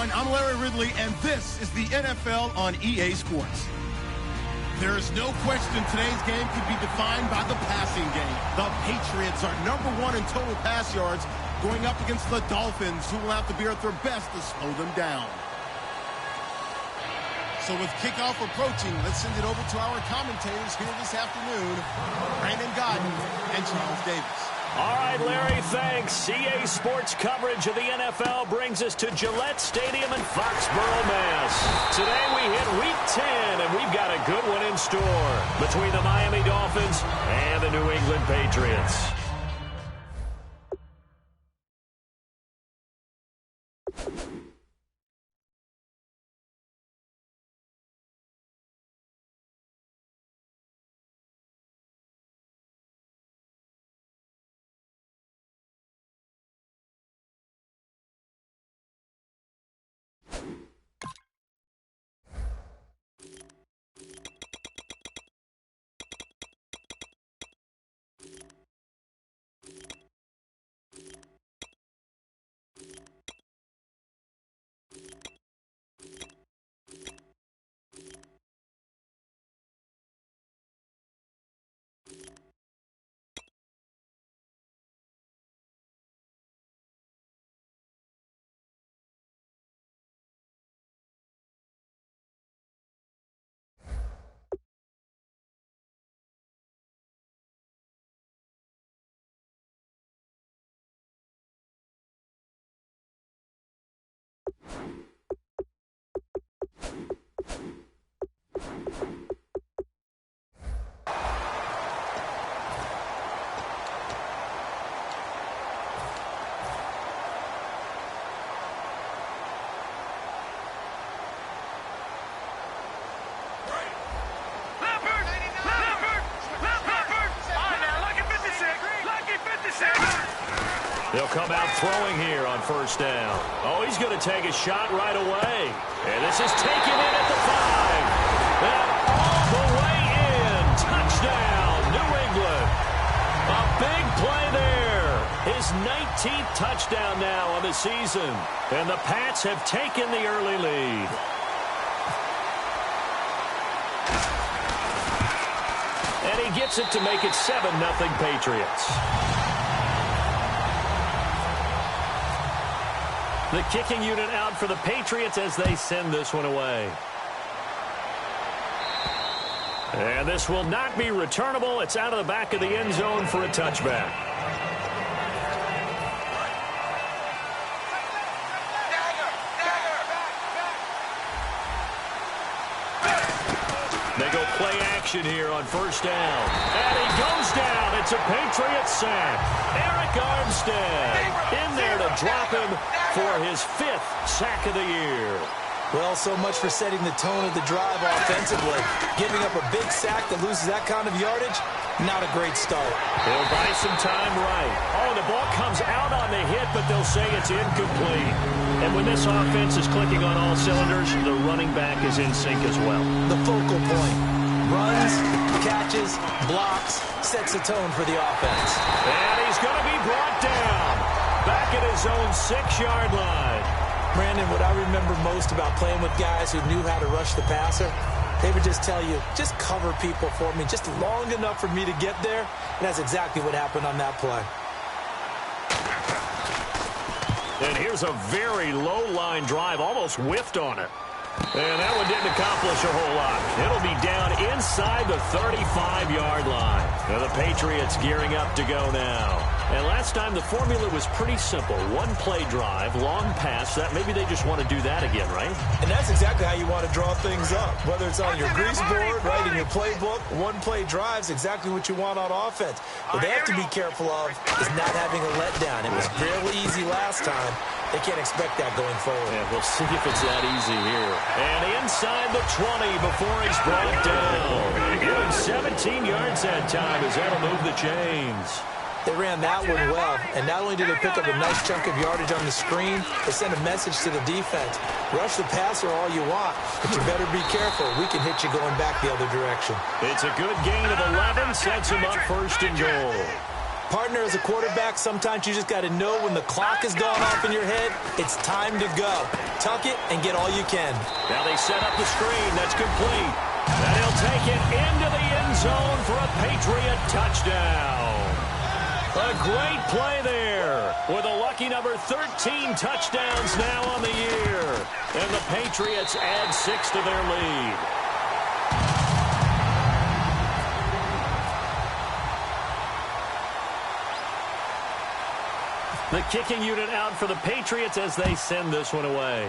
everyone. I'm Larry Ridley, and this is the NFL on EA Sports. There is no question today's game could be defined by the passing game. The Patriots are #1 in total pass yards, going up against the Dolphins, who will have to be at their best to slow them down. So with kickoff approaching, let's send it over to our commentators here this afternoon, Brandon Godden and Charles Davis. All right, Larry, thanks. EA Sports coverage of the NFL brings us to Gillette Stadium in Foxborough, Mass. Today we hit Week 10, and we've got a good one in store between the Miami Dolphins and the New England Patriots. They'll come out throwing here on first down. Oh, he's going to take a shot right away. And this is taken in at the 5. And all the way in. Touchdown, New England. A big play there. His 19th touchdown now on the season. And the Pats have taken the early lead. And he gets it to make it 7-0 Patriots. The kicking unit out for the Patriots as they send this one away. And this will not be returnable. It's out of the back of the end zone for a touchback. They go play action here on first down. And he goes down. It's a Patriots sack. Eric Armstead in there to drop him for his 5th sack of the year. Well, so much for setting the tone of the drive offensively. Giving up a big sack that loses that kind of yardage, not a great start. They'll buy some time right. Oh, the ball comes out on the hit, but they'll say it's incomplete. And when this offense is clicking on all cylinders, the running back is in sync as well. The focal point. Runs, catches, blocks, sets the tone for the offense. And he's going to be brought down. Back at his own 6-yard line. Brandon, what I remember most about playing with guys who knew how to rush the passer, they would just tell you, just cover people for me just long enough for me to get there. And that's exactly what happened on that play. And here's a very low-line drive, almost whiffed on it. And that one didn't accomplish a whole lot. It'll be down inside the 35-yard line. Now the Patriots gearing up to go now. And last time the formula was pretty simple. One-play drive, long pass. That maybe they just want to do that again, right? And that's exactly how you want to draw things up. Whether it's on your grease board, right, in your playbook, one-play drive's exactly what you want on offense. What they have to be careful of is not having a letdown. It was fairly easy last time. They can't expect that going forward. Yeah, we'll see if it's that easy here. And inside the 20 before he's brought down. Given 17 yards that time as that'll move the chains. They ran that one well, and not only did they pick up a nice chunk of yardage on the screen, they sent a message to the defense. Rush the passer all you want, but you better be careful. We can hit you going back the other direction. It's a good gain of 11, sets him up 1st and goal. Partner, as a quarterback, sometimes you just got to know when the clock is going off in your head, it's time to go. Tuck it and get all you can. Now they set up the screen. That's complete. And he'll take it into the end zone for a Patriot touchdown. A great play there with a lucky number 13 touchdowns now on the year. And the Patriots add 6 to their lead. The kicking unit out for the Patriots as they send this one away.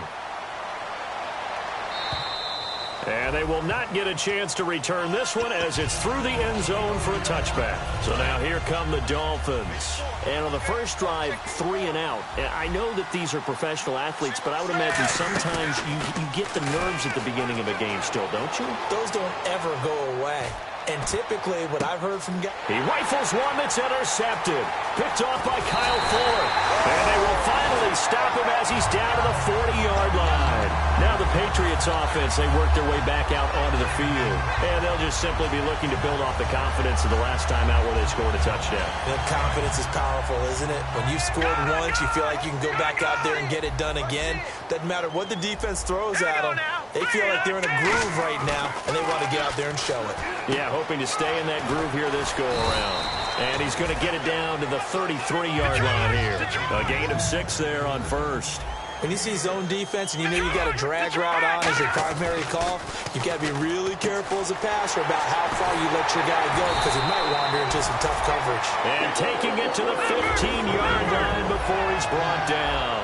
And they will not get a chance to return this one as it's through the end zone for a touchback. So now here come the Dolphins. And on the first drive, 3 and out. And I know that these are professional athletes, but I would imagine sometimes you get the nerves at the beginning of a game still, don't you? Those don't ever go away. And typically, what I've heard from guys... He rifles one that's intercepted. Picked off by Kyle Ford. And they will finally stop him as he's down to the 40-yard line. Now the Patriots offense, they work their way back out onto the field. And they'll just simply be looking to build off the confidence of the last time out where they scored a touchdown. That confidence is powerful, isn't it? When you've scored once, you feel like you can go back out there and get it done again. Doesn't matter what the defense throws at them. They feel like they're in a groove right now, and they want to get out there and show it. Yeah, hoping to stay in that groove here this go-around. And he's going to get it down to the 33-yard line here. A gain of 6 there on first. When you see zone defense and you know you got a drag route on as your primary call, you got to be really careful as a passer about how far you let your guy go because he might wander into some tough coverage. And taking it to the 15-yard line before he's brought down.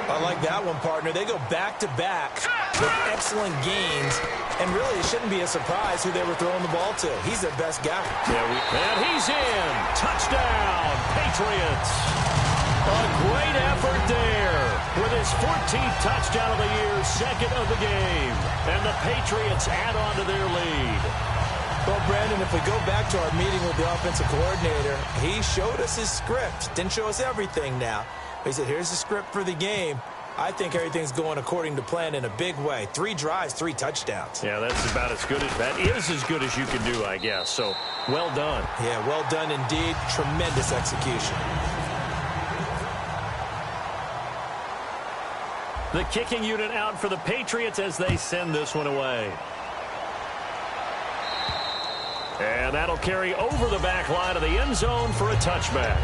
I like that one, partner. They go back-to-back with excellent gains, and really it shouldn't be a surprise who they were throwing the ball to. He's their best guy. And he's in. Touchdown, Patriots. A great effort there with his 14th touchdown of the year, 2nd of the game. And the Patriots add on to their lead. Well, Brandon, if we go back to our meeting with the offensive coordinator, he showed us his script. Didn't show us everything now. He said, here's the script for the game. I think everything's going according to plan in a big way. 3 drives, 3 touchdowns. Yeah, that's about as good as that is as good as you can do, I guess. So, well done. Yeah, well done indeed. Tremendous execution. The kicking unit out for the Patriots as they send this one away. And that'll carry over the back line of the end zone for a touchback.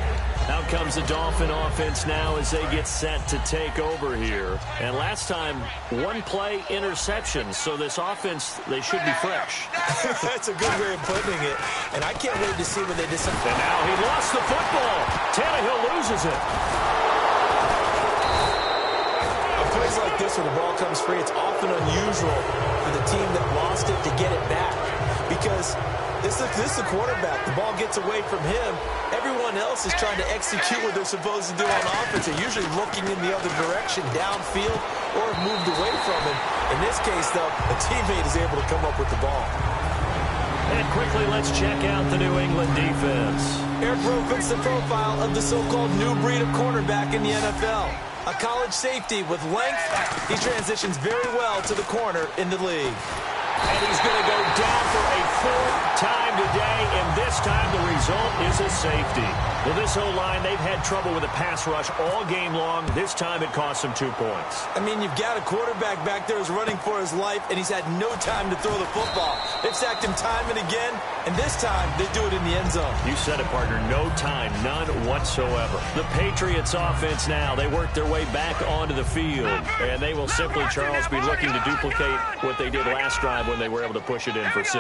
Out comes the Dolphin offense now as they get set to take over here. And last time, 1-play interception. So this offense, they should be fresh. That's a good way of putting it. And I can't wait to see when they decide. And now he lost the football. Tannehill loses it. On plays like this where the ball comes free, it's often unusual for the team that lost it to get it back. Because this is the quarterback. The ball gets away from him. Everyone else is trying to execute what they're supposed to do on offense. They're usually looking in the other direction, downfield, or have moved away from him. In this case, though, a teammate is able to come up with the ball. And quickly, let's check out the New England defense. Eric Rowe fits the profile of the so-called new breed of cornerback in the NFL. A college safety with length, he transitions very well to the corner in the league. And he's going to go down for a 4th time today, and this time the result is a safety. Well, this O-line, they've had trouble with the pass rush all game long. This time it cost them 2 points. I mean, you've got a quarterback back there who's running for his life, and he's had no time to throw the football. They've sacked him time and again, and this time they do it in the end zone. You said it, partner. No time, none whatsoever. The Patriots offense now, they work their way back onto the field, and they will simply, Charles, be looking to duplicate what they did last drive when they were able to push it in for 6.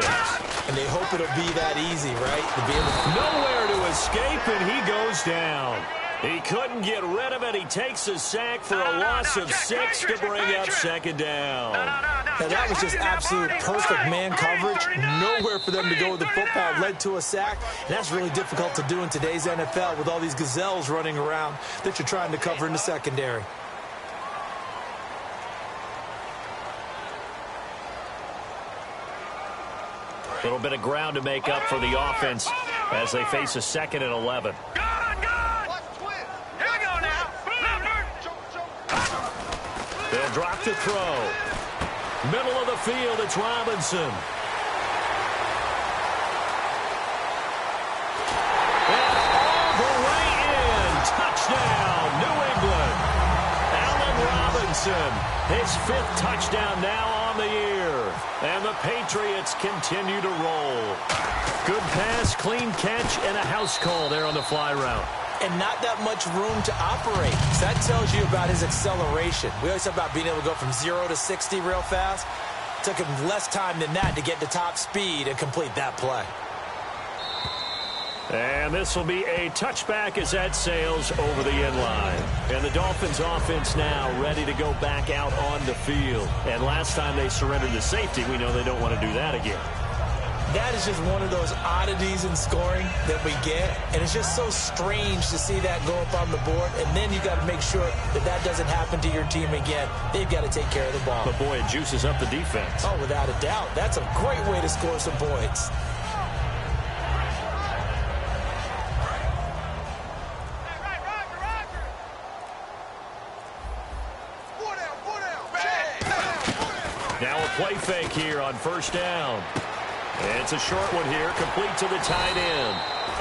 And they hope it'll be that easy, right? To be able to... Nowhere to escape, and he goes down. He couldn't get rid of it. He takes a sack for a loss of 6 to bring up 2nd down. Now, that was just absolute perfect man coverage. Nowhere for them to go with the football. Led to a sack. And that's really difficult to do in today's NFL with all these gazelles running around that you're trying to cover in the secondary. A little bit of ground to make up for the offense as they face a 2nd and 11. They'll drop to throw. Middle of the field, it's Robinson. And all the Wilson. His 5th touchdown now on the year. And the Patriots continue to roll. Good pass, clean catch, and a house call there on the fly route. And not that much room to operate. So that tells you about his acceleration. We always talk about being able to go from 0 to 60 real fast. Took him less time than that to get to top speed and complete that play. And this will be a touchback as that sails over the end line. And the Dolphins offense now ready to go back out on the field. And last time they surrendered to safety, we know they don't want to do that again. That is just one of those oddities in scoring that we get. And it's just so strange to see that go up on the board. And then you got to make sure that that doesn't happen to your team again. They've got to take care of the ball. But, boy, it juices up the defense. Oh, without a doubt. That's a great way to score some points. Now a play fake here on first down. And it's a short one here, complete to the tight end.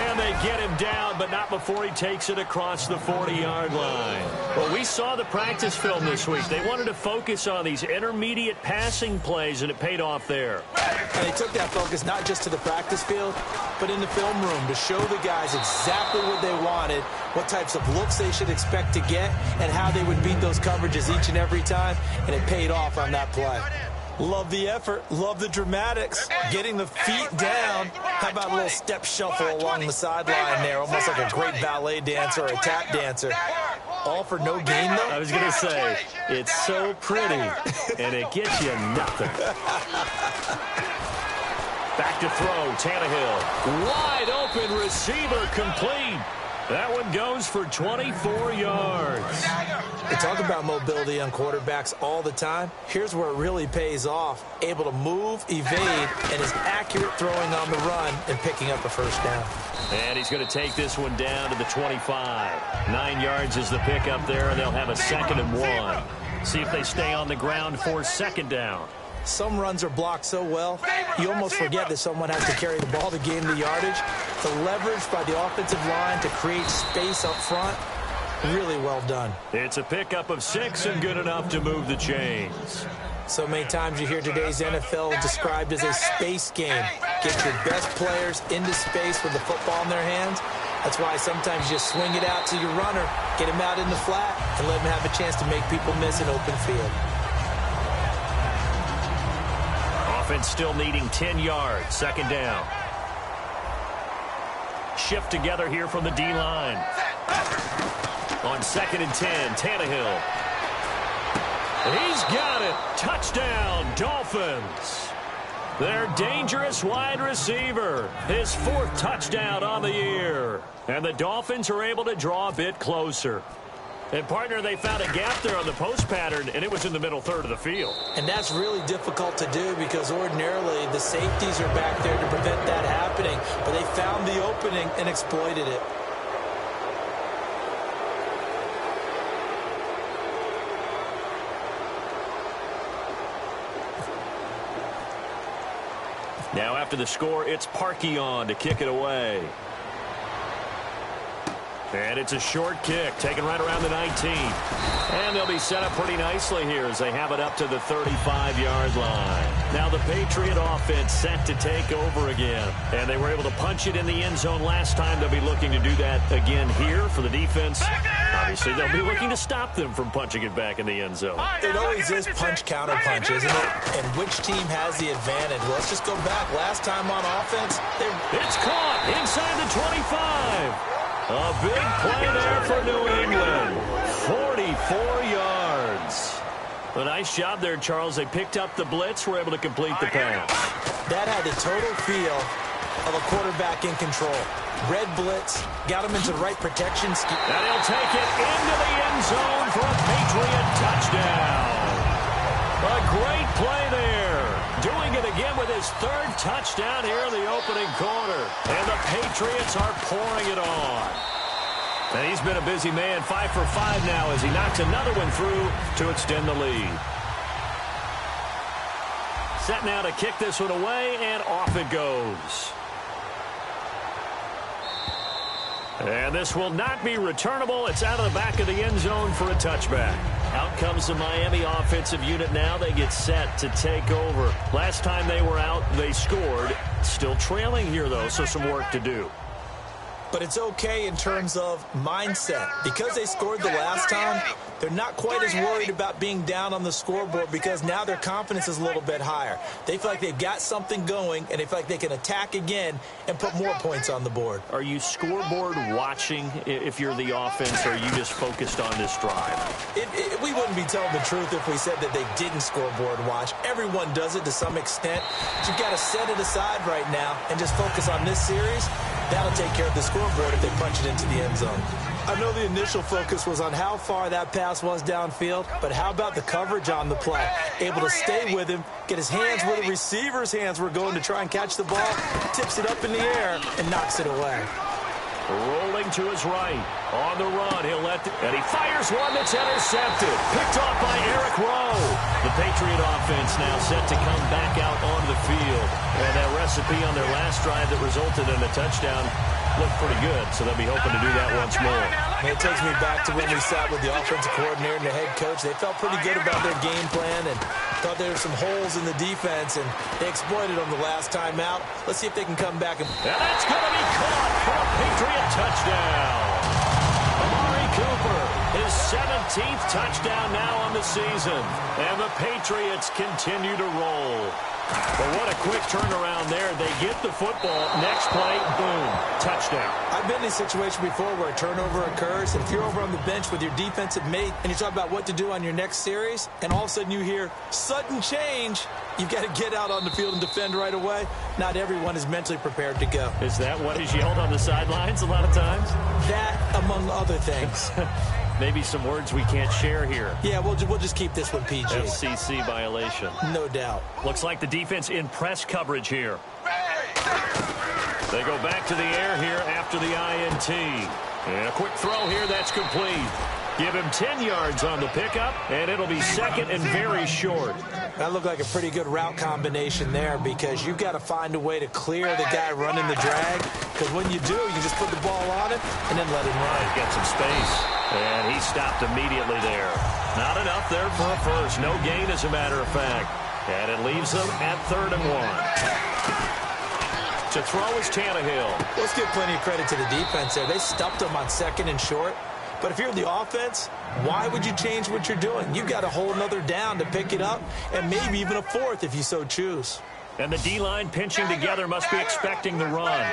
And they get him down, but not before he takes it across the 40-yard line. Well, we saw the practice film this week. They wanted to focus on these intermediate passing plays, and it paid off there. And they took that focus not just to the practice field, but in the film room to show the guys exactly what they wanted, what types of looks they should expect to get, and how they would beat those coverages each and every time, and it paid off on that play. Love the effort. Love the dramatics. Getting the feet down. How about a little step shuffle along the sideline there, almost like a great ballet dancer or a tap dancer. All for no gain, though? I was going to say, it's so pretty, and it gets you nothing. Back to throw, Tannehill. Wide open receiver complete. That one goes for 24 yards. We talk about mobility on quarterbacks all the time. Here's where it really pays off. Able to move, evade, and is accurate throwing on the run and picking up a first down. And he's going to take this one down to the 25. 9 yards is the pickup there, and they'll have a 2nd and 1. See if they stay on the ground for 2nd down. Some runs are blocked so well, you almost forget that someone has to carry the ball to gain the yardage. The leverage by the offensive line to create space up front, really well done. It's a pickup of 6 and good enough to move the chains. So many times you hear today's NFL described as a space game. Get your best players into space with the football in their hands. That's why sometimes you just swing it out to your runner, get him out in the flat, and let him have a chance to make people miss an open field. Offense still needing 10 yards. 2nd down. Shift together here from the D-line. On 2nd and 10, Tannehill. He's got it. Touchdown, Dolphins. Their dangerous wide receiver. His 4th touchdown on the year. And the Dolphins are able to draw a bit closer. And, partner, they found a gap there on the post pattern, and it was in the middle third of the field. And that's really difficult to do because ordinarily the safeties are back there to prevent that happening. But they found the opening and exploited it. Now after the score, it's Parkey on to kick it away. And it's a short kick, taken right around the 19. And they'll be set up pretty nicely here as they have it up to the 35-yard line. Now the Patriot offense set to take over again. And they were able to punch it in the end zone last time. They'll be looking to do that again here for the defense. Obviously, they'll be looking to stop them from punching it back in the end zone. It always is punch-counter-punch, isn't it? And which team has the advantage? Well, let's just go back. Last time on offense, it's caught inside the 25. A big play there for New England. 44 yards. A nice job there, Charles. They picked up the blitz, were able to complete the pass. That had the total feel of a quarterback in control. Red blitz, got him into the right protection scheme. And he'll take it into the end zone for a Patriot touchdown. A great play there. Doing it again with his 3rd touchdown here in the opening quarter. And the Patriots are pouring it on. And he's been a busy man, 5 for 5 now as he knocks another one through to extend the lead. Set now to kick this one away, and off it goes. And this will not be returnable. It's out of the back of the end zone for a touchback. Out comes the Miami offensive unit now. They get set to take over. Last time they were out, they scored. Still trailing here, though, so some work to do. But it's okay in terms of mindset. Because they scored the last time, they're not quite as worried about being down on the scoreboard because now their confidence is a little bit higher. They feel like they've got something going, and they feel like they can attack again and put more points on the board. Are you scoreboard watching if you're the offense, or are you just focused on this drive? We wouldn't be telling the truth if we said that they didn't scoreboard watch. Everyone does it to some extent. But you've got to set it aside right now and just focus on this series. That'll take care of the scoreboard if they punch it into the end zone. I know the initial focus was on how far that pass was downfield, but how about the coverage on the play? Able to stay with him, get his hands where the receiver's hands were going to try and catch the ball, tips it up in the air, and knocks it away. Rolling to his right. On the run, and he fires one that's intercepted. Picked off by Eric Rowe. The Patriot offense now set to come back out onto the field. And that recipe on their last drive that resulted in a touchdown looked pretty good, so they'll be hoping to do that once more. And it takes me back to when we sat with the offensive coordinator and the head coach. They felt pretty good about their game plan and thought there were some holes in the defense, and they exploited them the last time out. Let's see if they can come back. And that's going to be caught for a Patriot touchdown. Amari Cooper, his 17th touchdown now on the season. And the Patriots continue to roll. But what a quick turnaround there. They get the football. Next play, boom, touchdown. I've been in a situation before where a turnover occurs, and if you're over on the bench with your defensive mate and you talk about what to do on your next series, and all of a sudden you hear sudden change, you've got to get out on the field and defend right away. Not everyone is mentally prepared to go. Is that what is yelled on the sidelines a lot of times? That, among other things. Maybe some words we can't share here. Yeah, we'll just keep this one PG. FCC violation. No doubt. Looks like the defense in press coverage here. They go back to the air here after the INT. And a quick throw here, that's complete. Give him 10 yards on the pickup, and it'll be second and very short. That looked like a pretty good route combination there because you've got to find a way to clear the guy running the drag, because when you do, you just put the ball on it and then let him run. He's got some space, and he stopped immediately there. Not enough there for a first. No gain, as a matter of fact. And it leaves them at 3rd and 1. To throw is Tannehill. Let's give plenty of credit to the defense there. They stuffed him on 2nd and short. But if you're the offense, why would you change what you're doing? You've got a whole nother down to pick it up, and maybe even a 4th if you so choose. And the D-line pinching together must be expecting the run.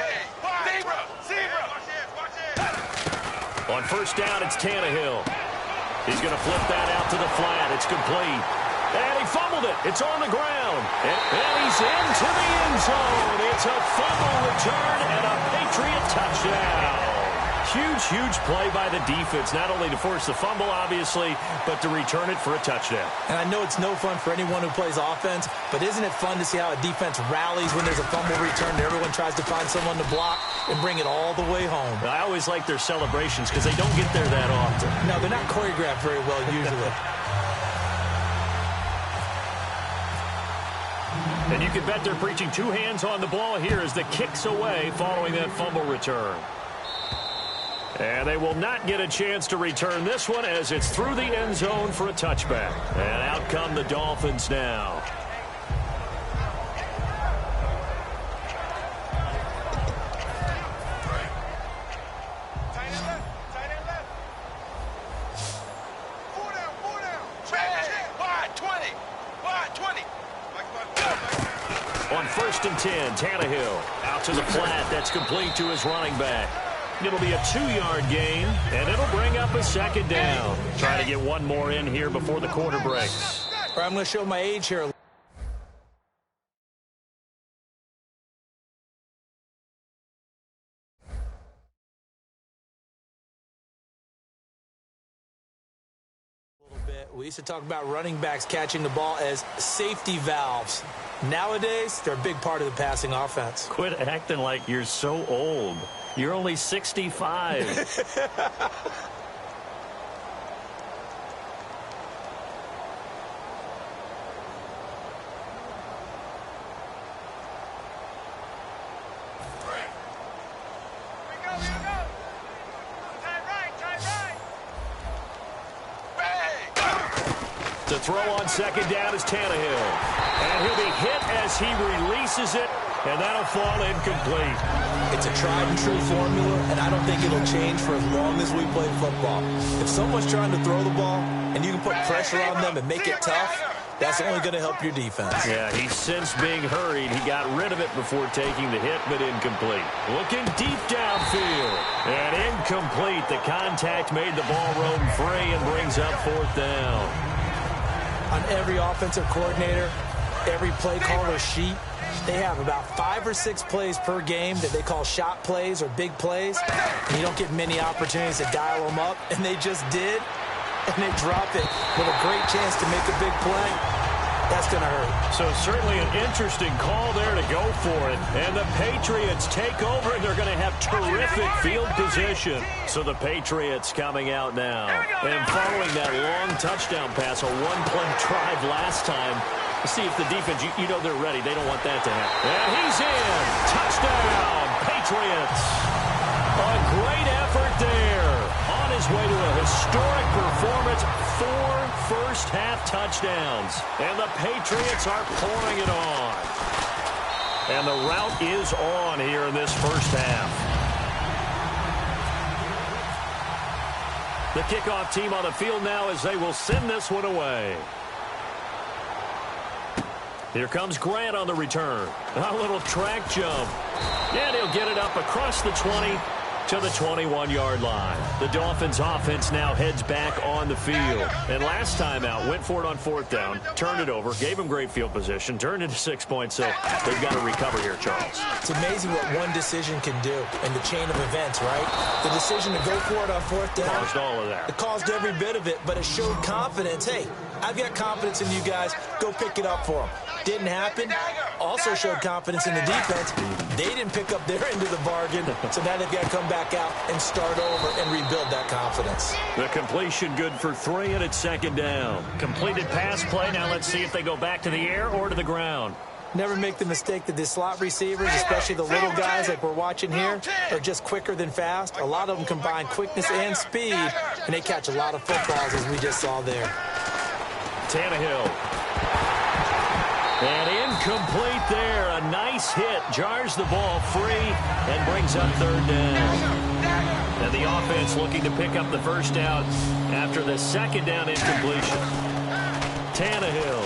On 1st down, it's Tannehill. He's going to flip that out to the flat. It's complete. And he fumbled it. It's on the ground. And he's into the end zone. It's a fumble return and a Patriot touchdown. Huge play by the defense, not only to force the fumble, obviously, but to return it for a touchdown. And I know it's no fun for anyone who plays offense, but isn't it fun to see how a defense rallies when there's a fumble return? Everyone tries to find someone to block and bring it all the way home. I always like their celebrations because they don't get there that often. No, they're not choreographed very well usually. And you can bet they're preaching 2 hands on the ball here as the kick's away following that fumble return. And they will not get a chance to return this one as it's through the end zone for a touchback. And out come the Dolphins now. On 1st and 10, Tannehill out to the flat. That's complete to his running back. It'll be a 2-yard gain, and it'll bring up a 2nd down. Trying to get one more in here before the quarter breaks. All right, I'm going to show my age here. We used to talk about running backs catching the ball as safety valves. Nowadays, they're a big part of the passing offense. Quit acting like you're so old. You're only 65. To throw on second down is Tannehill. And he'll be hit as he releases it, and that'll fall incomplete. It's a tried-and-true formula, and I don't think it'll change for as long as we play football. If someone's trying to throw the ball, and you can put pressure on them and make it tough, that's only going to help your defense. Yeah, he's since being hurried. He got rid of it before taking the hit, but incomplete. Looking deep downfield. And incomplete. The contact made the ball roam free and brings up fourth down. On every offensive coordinator, every play caller sheet, they have about 5 or 6 plays per game that they call shot plays or big plays. And you don't get many opportunities to dial them up, and they just did. And they drop it with a great chance to make a big play. That's going to hurt. So certainly an interesting call there to go for it. And the Patriots take over, and they're going to have terrific field position. So the Patriots coming out now. And following that long touchdown pass, a one-play drive last time, see if the defense, you know they're ready. They don't want that to happen. And he's in. Touchdown, Patriots. A great effort there. On his way to a historic performance, 4 first-half touchdowns. And the Patriots are pouring it on. And the route is on here in this first half. The kickoff team on the field now as they will send this one away. Here comes Grant on the return. A little track jump. And he'll get it up across the 20 to the 21-yard line. The Dolphins offense now heads back on the field. And last time out, went for it on fourth down, turned it over, gave them great field position, turned it to 6 points, so they've got to recover here, Charles. It's amazing what one decision can do in the chain of events, right? The decision to go for it on fourth down. Caused all of that. It caused every bit of it, but it showed confidence. Hey, I've got confidence in you guys. Go pick it up for them. Didn't happen. Also showed confidence in the defense. They didn't pick up their end of the bargain, so now they've got to come back out and start over and rebuild that confidence. The completion good for 3, and it's second down. Completed pass play. Now let's see if they go back to the air or to the ground. Never make the mistake that the slot receivers, especially the little guys like we're watching here, are just quicker than fast. A lot of them combine quickness and speed, and they catch a lot of footballs, as we just saw there. Tannehill. And incomplete there. A nice hit. Jars the ball free and brings up third down. And the offense looking to pick up the first down after the second down incompletion. Tannehill.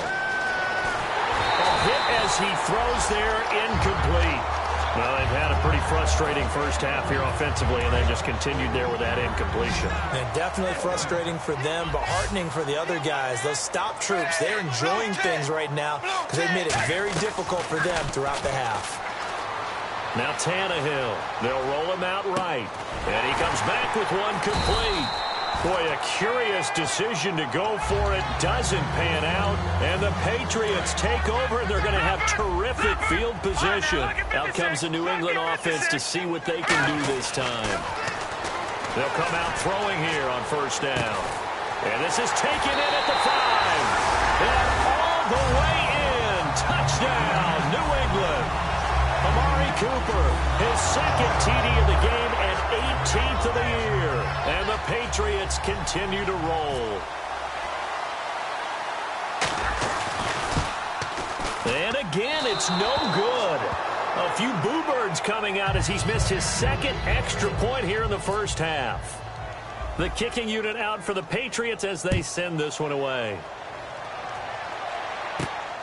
A hit as he throws there. Incomplete. Well, they've had a pretty frustrating first half here offensively, and they just continued there with that incompletion. And definitely frustrating for them, but heartening for the other guys. Those stop troops, they're enjoying things right now because they've made it very difficult for them throughout the half. Now Tannehill. They'll roll him out right. And he comes back with one complete. Boy, a curious decision to go for it. Doesn't pan out. And the Patriots take over, and they're going to have terrific field position. Out comes the New England offense to see what they can do this time. They'll come out throwing here on first down. And this is taken in at the 5. And all the way in. Touchdown, New England. Amari Cooper, his second TD of the game and 18th of the year. And the Patriots continue to roll. And again, it's no good. A few boo birds coming out as he's missed his second extra point here in the first half. The kicking unit out for the Patriots as they send this one away.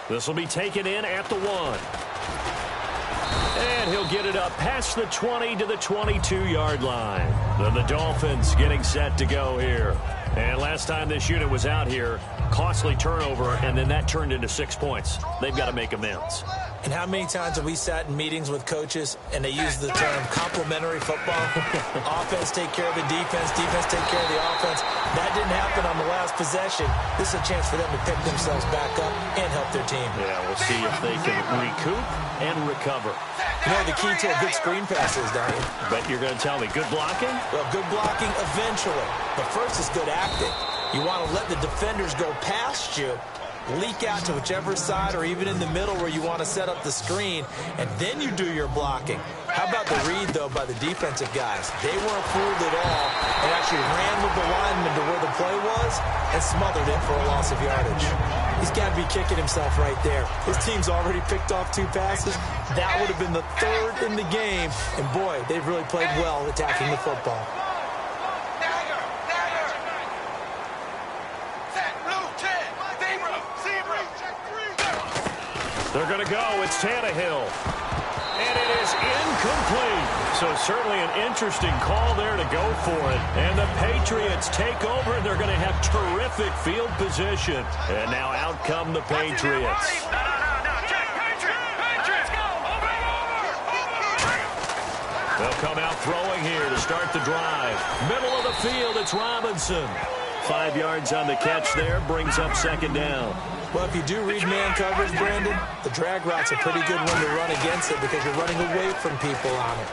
This will be taken in at the 1. And he'll get it up past the 20 to the 22-yard line. Then the Dolphins getting set to go here. And last time this unit was out here, costly turnover, and then that turned into 6 points. They've got to make amends. And how many times have we sat in meetings with coaches and they use the term complementary football? Offense take care of the defense, defense take care of the offense. That didn't happen on the last possession. This is a chance for them to pick themselves back up and help their team. Yeah, we'll see if they can recoup and recover. You know, the key to a good screen pass is, Donnie. But you're going to tell me, good blocking? Well, good blocking eventually. But first is good acting. You want to let the defenders go past you, leak out to whichever side or even in the middle where you want to set up the screen, and then you do your blocking. How about the read, though, by the defensive guys? They weren't fooled at all and actually ran with the linemen to where the the play was and smothered it for a loss of yardage. He's got to be kicking himself right there. His team's already picked off 2 passes. That would have been the 3rd in the game. And, boy, they've really played well attacking the football. They're going to go. It's Tannehill. And it is incomplete. So certainly an interesting call there to go for it. And the Patriots take over, and they're going to have terrific field position. And now out come the Patriots. They'll come out throwing here to start the drive. Middle of the field, it's Robinson. 5 yards on the catch there, brings up 2nd down. Well, if you do read man coverage, Brandon, the drag route's a pretty good one to run against it because you're running away from people on it.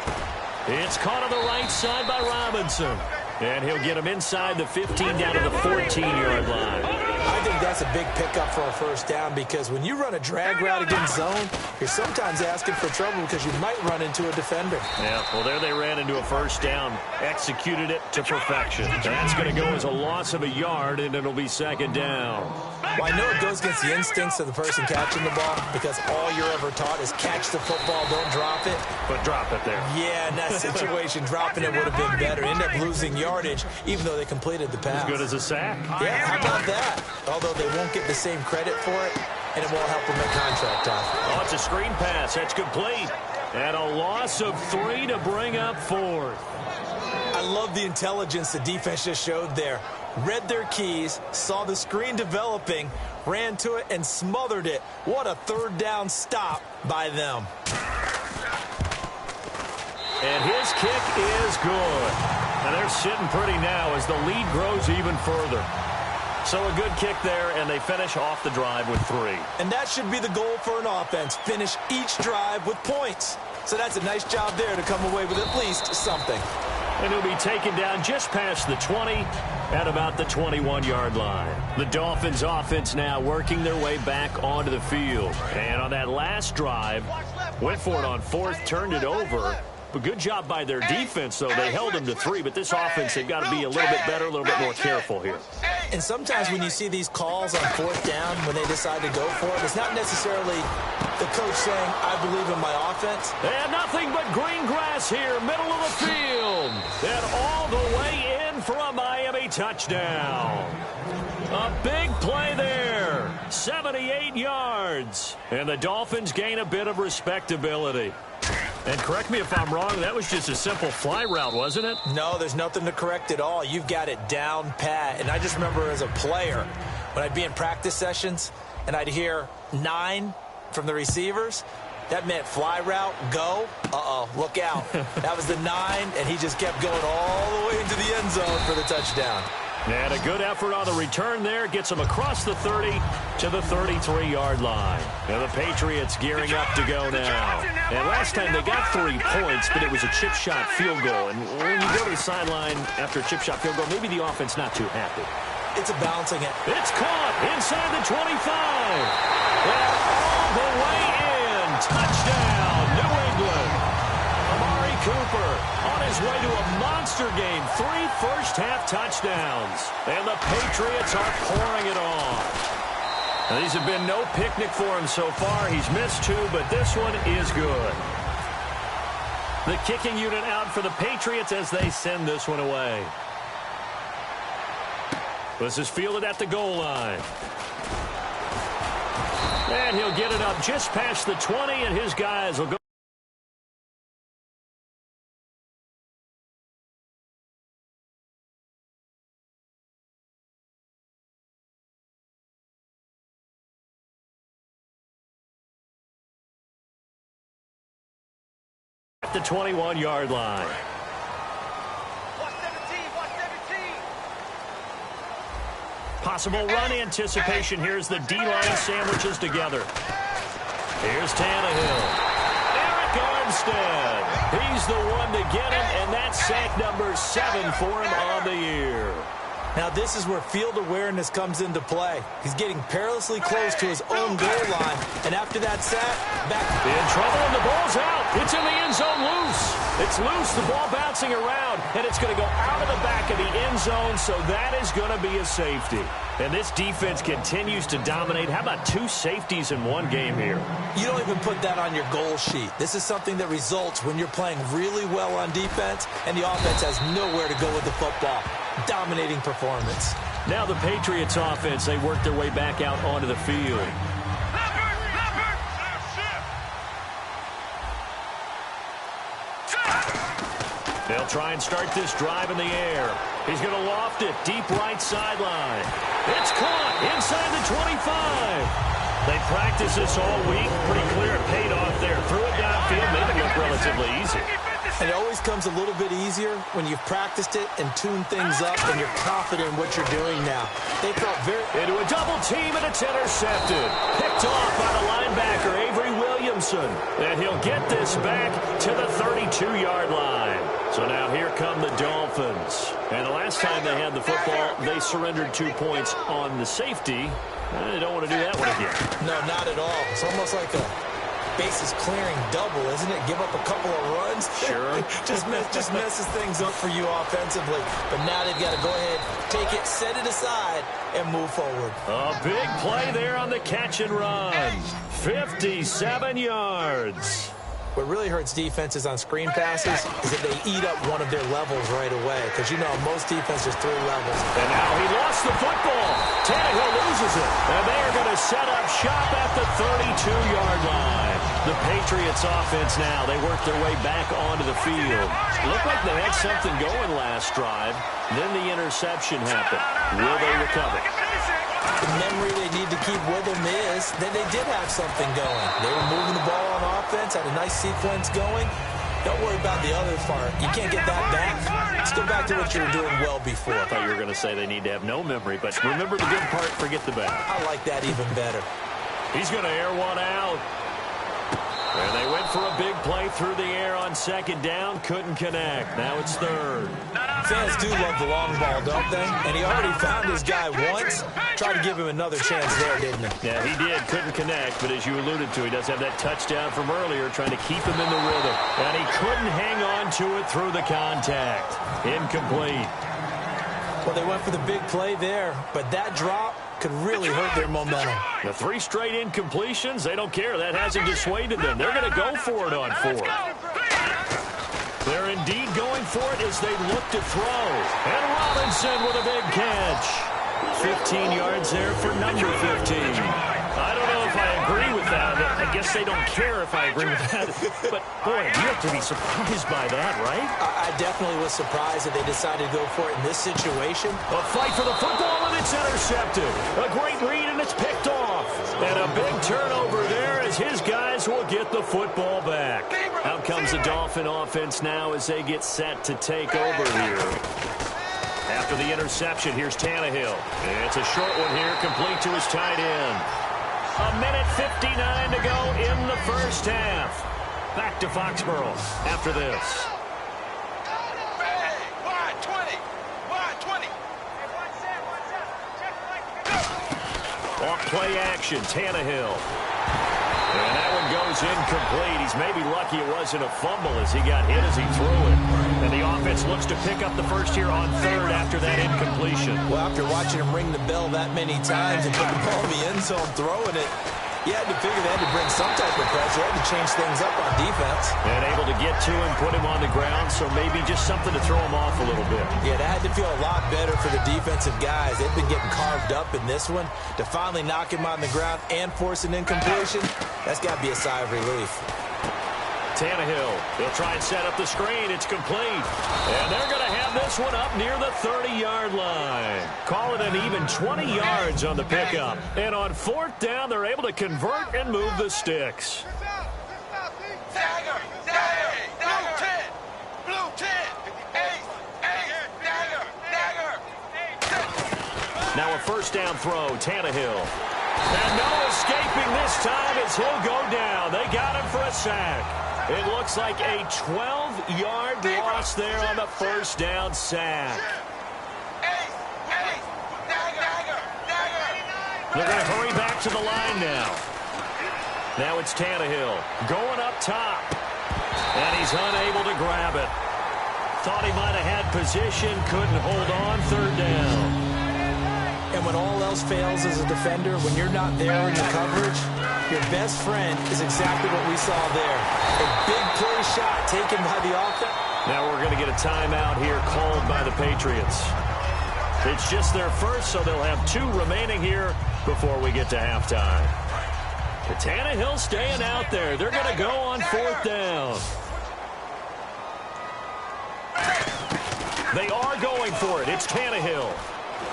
It's caught on the right side by Robinson. And he'll get him inside the 15 down to the 14-yard line. I think that's a big pickup for a 1st down because when you run a drag route against zone, you're sometimes asking for trouble because you might run into a defender. Yeah, well, there they ran into a 1st down, executed it to perfection. That's going to go as a loss of a yard, and it'll be 2nd down. Well, I know it goes against the instincts of the person catching the ball because all you're ever taught is catch the football, don't drop it. But drop it there. Yeah, in that situation, dropping it would have been better. End up losing yardage, even though they completed the pass. As good as a sack. Yeah, how about that? Although they won't get the same credit for it, and it won't help them at contract time. Oh, it's a screen pass. That's complete. And a loss of 3 to bring up 4th. I love the intelligence the defense just showed there. Read their keys, saw the screen developing, ran to it, and smothered it. What a 3rd down stop by them. And his kick is good. And they're sitting pretty now as the lead grows even further. So a good kick there, and they finish off the drive with 3. And that should be the goal for an offense. Finish each drive with points. So that's a nice job there to come away with at least something. And he'll be taken down just past the 20 at about the 21-yard line. The Dolphins offense now working their way back onto the field. And on that last drive, went for it on 4th, turned it over. But good job by their defense, though. They held them to 3, but this offense, they've got to be a little bit better, a little bit more careful here. And sometimes when you see these calls on 4th down, when they decide to go for it, it's not necessarily the coach saying, I believe in my offense. And nothing but green grass here, middle of the field. And all the way in for a Miami touchdown. A big play there, 78 yards. And the Dolphins gain a bit of respectability. And correct me if I'm wrong, that was just a simple fly route, wasn't it? No, there's nothing to correct at all. You've got it down pat. And I just remember as a player, when I'd be in practice sessions and I'd hear 9 from the receivers, that meant fly route, go. Uh-oh, look out. That was the 9, and he just kept going all the way into the end zone for the touchdown. And a good effort on the return there. Gets him across the 30 to the 33-yard line. And the Patriots gearing up to go now. And last time they got 3 points, but it was a chip shot field goal. And when you go to the sideline after a chip shot field goal, maybe the offense not too happy. It's a balancing act. It's caught inside the 25. And all the way in. Touchdown, New England. Amari Cooper on his way to a monster game. 3 first-half touchdowns. And the Patriots are pouring it on. Now, these have been no picnic for him so far. He's missed 2, but this one is good. The kicking unit out for the Patriots as they send this one away. This is fielded at the goal line. And he'll get it up just past the 20, and his guys will go. At the 21-yard line. Possible run anticipation. Here's the D-line sandwiches together. Here's Tannehill. Eric Armstead. He's the one to get him, and that's sack number 7 for him on the year. Now this is where field awareness comes into play. He's getting perilously close to his own goal line, and after that sack, back. In trouble, and the ball's out. It's in the end zone loose. It's loose, the ball bouncing around, and it's going to go out of the back of the end zone, so that is going to be a safety. And this defense continues to dominate. How about 2 safeties in one game here? You don't even put that on your goal sheet. This is something that results when you're playing really well on defense, and the offense has nowhere to go with the football. Dominating performance. Now the Patriots offense, they work their way back out onto the field. They'll try and start this drive in the air. He's going to loft it deep right sideline. It's caught inside the 25. They practiced this all week. Pretty clear it paid off there. Threw it downfield, made it look relatively easy. And it always comes a little bit easier when you've practiced it and tuned things up and you're confident in what you're doing now. They felt very... Into a double team, and it's intercepted. Picked off by the linebacker, Avery Williamson. And he'll get this back to the 32-yard line. So now here come the Dolphins. And the last time they had the football, they surrendered 2 points on the safety. They don't want to do that one again. No, not at all. It's almost like a bases clearing double, isn't it? Give up a couple of runs. Sure. just messes things up for you offensively. But now they've got to go ahead, take it, set it aside, and move forward. A big play there on the catch and run. 57 yards. What really hurts defenses on screen passes is that they eat up one of their levels right away. Because, you know, most defenses 3 levels. And now he lost the football. Tannehill loses it. And they are going to set up shop at the 32-yard line. The Patriots offense now, they work their way back onto the field. Looked like they had something going last drive. Then the interception happened. Will they recover? The memory they need to keep with them is that they did have something going. They were moving the ball on offense, had a nice sequence going. Don't worry about the other part. You can't get that back. Let's go back to what you were doing well before. I thought you were going to say they need to have no memory, but remember the good part, forget the bad. I like that even better. He's going to air one out. And they went for a big play through the air on second down. Couldn't connect. Now it's third. Fans do love the long ball, don't they? And he already found his guy once. Tried to give him another chance there, didn't he? Yeah, he did. Couldn't connect, but as you alluded to, he does have that touchdown from earlier, trying to keep him in the rhythm. And he couldn't hang on to it through the contact. Incomplete. Well, they went for the big play there, but that drop could really hurt their momentum. The 3 straight incompletions, they don't care. That hasn't dissuaded them. They're going to go for it on 4th. They're indeed going for it as they look to throw. And Robinson with a big catch. 15 yards there for number 15. I don't know if I agree with that. I guess they don't care if I agree with that. But, boy, you have to be surprised by that, right? I definitely was surprised that they decided to go for it in this situation. A fight for the football, and it's intercepted. A great read, and it's picked off. And a big turnover there as his guys will get the football back. Out comes the Dolphin offense now as they get set to take over here. After the interception, here's Tannehill. It's a short one here, complete to his tight end. 1:59 to go in the first half. Back to Foxborough after this. Off play action, Tannehill. And that one goes incomplete. He's maybe lucky it wasn't a fumble as he got hit as he threw it. And the offense looks to pick up the first here on 3rd after that incompletion. Well, after watching him ring the bell that many times and put the ball in the end zone throwing it, you had to figure they had to bring some type of pressure. They had to change things up on defense. And able to get to him, put him on the ground, so maybe just something to throw him off a little bit. Yeah, that had to feel a lot better for the defensive guys. They've been getting carved up in this one. To finally knock him on the ground and force an incompletion, that's got to be a sigh of relief. Tannehill, they'll try and set up the screen. It's complete. And they're going to have this one up near the 30-yard line. Call it an even 20 yards on the pickup. And on 4th down, they're able to convert and move the sticks. Dagger, blue 10, blue 10, ace, dagger. Now a first down throw, Tannehill. And no escaping this time as he'll go down. They got him for a sack. It looks like a 12-yard loss there on the first down sack. They're going to hurry back to the line now. Now it's Tannehill going up top. And he's unable to grab it. Thought he might have had position, couldn't hold on, third down. And when all else fails as a defender, when you're not there in your coverage, your best friend is exactly what we saw there. A big play shot taken by the offense. Now we're going to get a timeout here called by the Patriots. It's just their first, so they'll have 2 remaining here before we get to halftime. The Tannehill staying out there. They're going to go on 4th down. They are going for it. It's Tannehill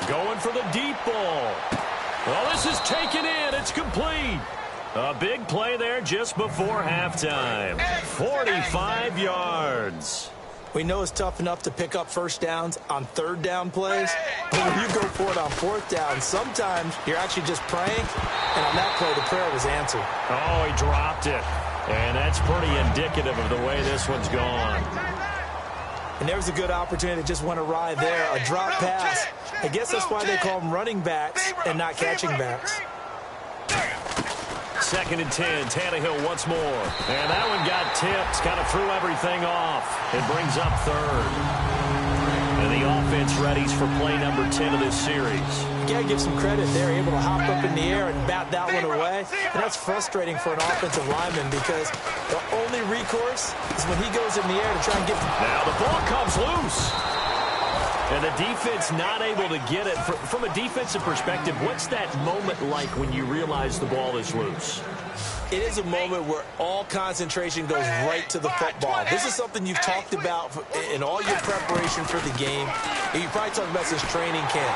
going for the deep ball. Well, this is taken in. It's complete. A big play there just before halftime. 45 yards. We know it's tough enough to pick up first downs on third down plays, but when you go for it on 4th down, sometimes you're actually just praying, and on that play, the prayer was answered. Oh, he dropped it. And that's pretty indicative of the way this one's gone. And there was a good opportunity that just went awry there, a drop pass. I guess that's why they call them running backs and not catching backs. 2nd and 10, Tannehill once more. And that one got tipped, kind of threw everything off. It brings up 3rd. And the offense readies for play number 10 of this series. You got to give some credit. They're able to hop up in the air and bat that one away. And that's frustrating for an offensive lineman because the only recourse is when he goes in the air to try and get the... Now the ball comes loose. And the defense not able to get it. From a defensive perspective, what's that moment like when you realize the ball is loose? It is a moment where all concentration goes right to the football. This is something you've talked about in all your preparation for the game. And you probably talked about since training camp.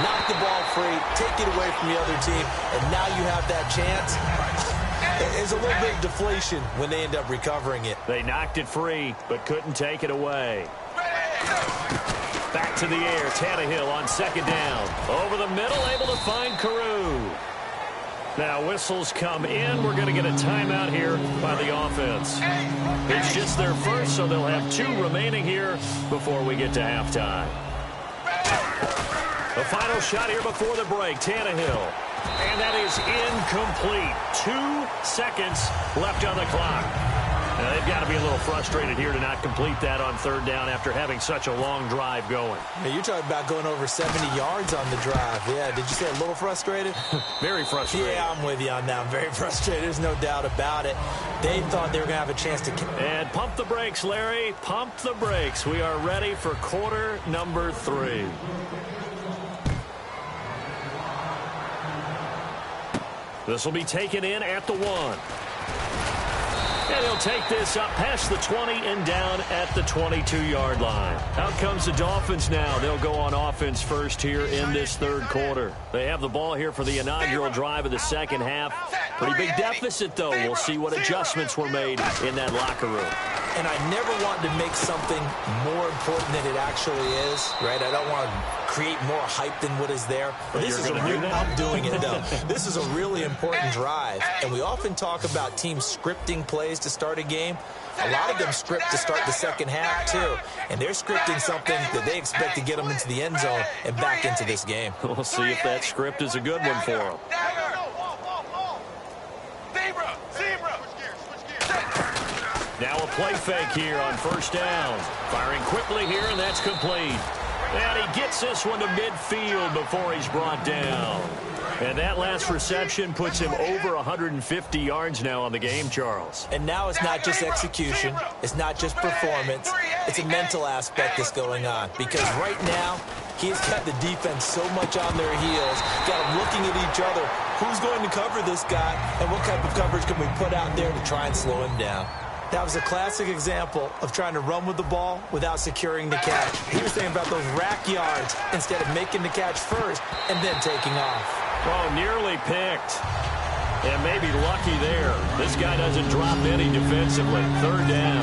Knock the ball free, take it away from the other team, and now you have that chance. There's a little bit of deflation when they end up recovering it. They knocked it free, but couldn't take it away. Back to the air, Tannehill on 2nd down. Over the middle, able to find Carew. Now whistles come in. We're going to get a timeout here by the offense. It's just their first, so they'll have 2 remaining here before we get to halftime. The final shot here before the break, Tannehill. And that is incomplete. 2 seconds left on the clock. Now, they've got to be a little frustrated here to not complete that on 3rd down after having such a long drive going. Now, you're talking about going over 70 yards on the drive. Yeah, did you say a little frustrated? Very frustrated. Yeah, I'm with you on that. I'm very frustrated. There's no doubt about it. They thought they were going to have a chance to... And pump the brakes, Larry. Pump the brakes. We are ready for quarter number 3. This will be taken in at the 1. And he'll take this up past the 20 and down at the 22-yard line. Out comes the Dolphins now. They'll go on offense first here in this 3rd quarter. They have the ball here for the inaugural drive of the 2nd half. Pretty big deficit, though. We'll see what adjustments were made in that locker room. And I never want to make something more important than it actually is, right? I don't want to create more hype than what is there. But this is I'm doing it, though. This is a really important drive. And we often talk about teams scripting plays to start a game. A lot of them script to start the 2nd half, too. And they're scripting something that they expect to get them into the end zone and back into this game. We'll see if that script is a good one for them. Now a play fake here on 1st down. Firing quickly here, and that's complete. And he gets this one to midfield before he's brought down. And that last reception puts him over 150 yards now on the game, Charles. And now it's not just execution. It's not just performance. It's a mental aspect that's going on. Because right now, he's got the defense so much on their heels, got them looking at each other. Who's going to cover this guy, and what type of coverage can we put out there to try and slow him down? That was a classic example of trying to run with the ball without securing the catch. He was thinking about those rack yards instead of making the catch first and then taking off. Oh, nearly picked. And maybe lucky there. This guy doesn't drop any defensively. 3rd down.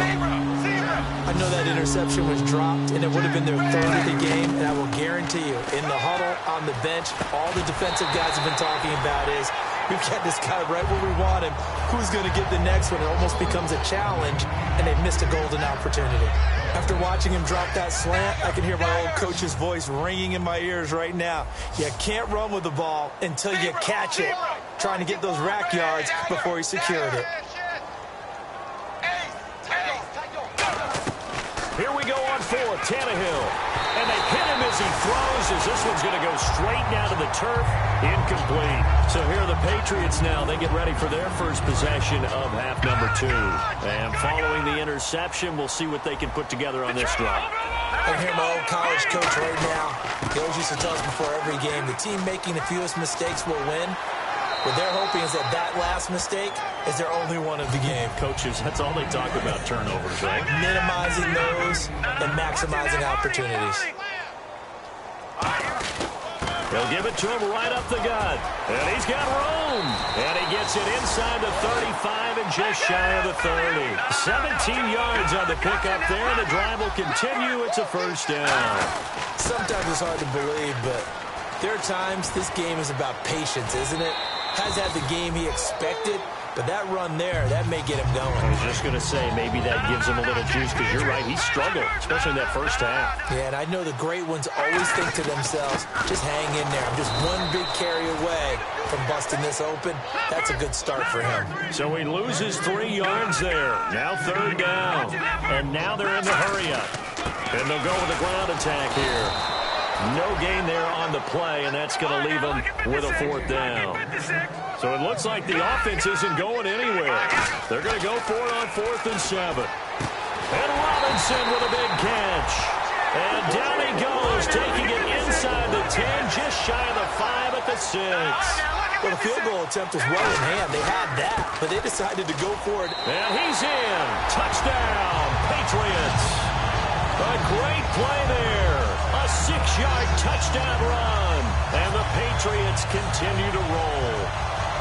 I know that interception was dropped, and it would have been their 3rd of the game, and I will guarantee you, in the huddle, on the bench, all the defensive guys have been talking about is, We've got this guy right where we want him. Who's going to get the next one? It almost becomes a challenge, and they missed a golden opportunity. After watching him drop that slant, I can hear my old coach's voice ringing in my ears right now. You can't run with the ball until you catch it. Trying to get those rack yards before he secured it. Here we go on fourth, Tannehill. And they hit him as he throws, as this one's going to go straight down to the turf. Incomplete. So here are the Patriots now. They get ready for their first possession of half number 2. And following the interception, we'll see what they can put together on this drive. I hear my old college coach right now. He always used to tell us before every game, the team making the fewest mistakes will win. What they're hoping is that that last mistake is their only one of the game. Coaches, that's all they talk about, turnovers, right? Minimizing those and maximizing opportunities. They'll give it to him right up the gut. And he's got room. And he gets it inside the 35 and just shy of the 30. 17 yards on the pickup there, and the drive will continue. It's a first down. Sometimes it's hard to believe, but there are times this game is about patience, isn't it? Has had the game he expected, but that run there, that may get him going. I was just going to say, maybe that gives him a little juice, because you're right, he struggled, especially in that first half. Yeah, and I know the great ones always think to themselves, just hang in there. I'm just one big carry away from busting this open. That's a good start for him. So he loses 3 yards there. Now third down. And now they're in the hurry-up. And they'll go with the ground attack here. No gain there on the play, and that's going to leave them with a fourth down. So it looks like the offense isn't going anywhere. They're going to go for it on 4th and 7. And Robinson with a big catch. And down he goes, taking it inside the 10, just shy of the 5 at the 6. Well, the field goal attempt was well in hand. They had that, but they decided to go for it. And he's in. Touchdown, Patriots. A great play there. A 6-yard touchdown run. And the Patriots continue to roll.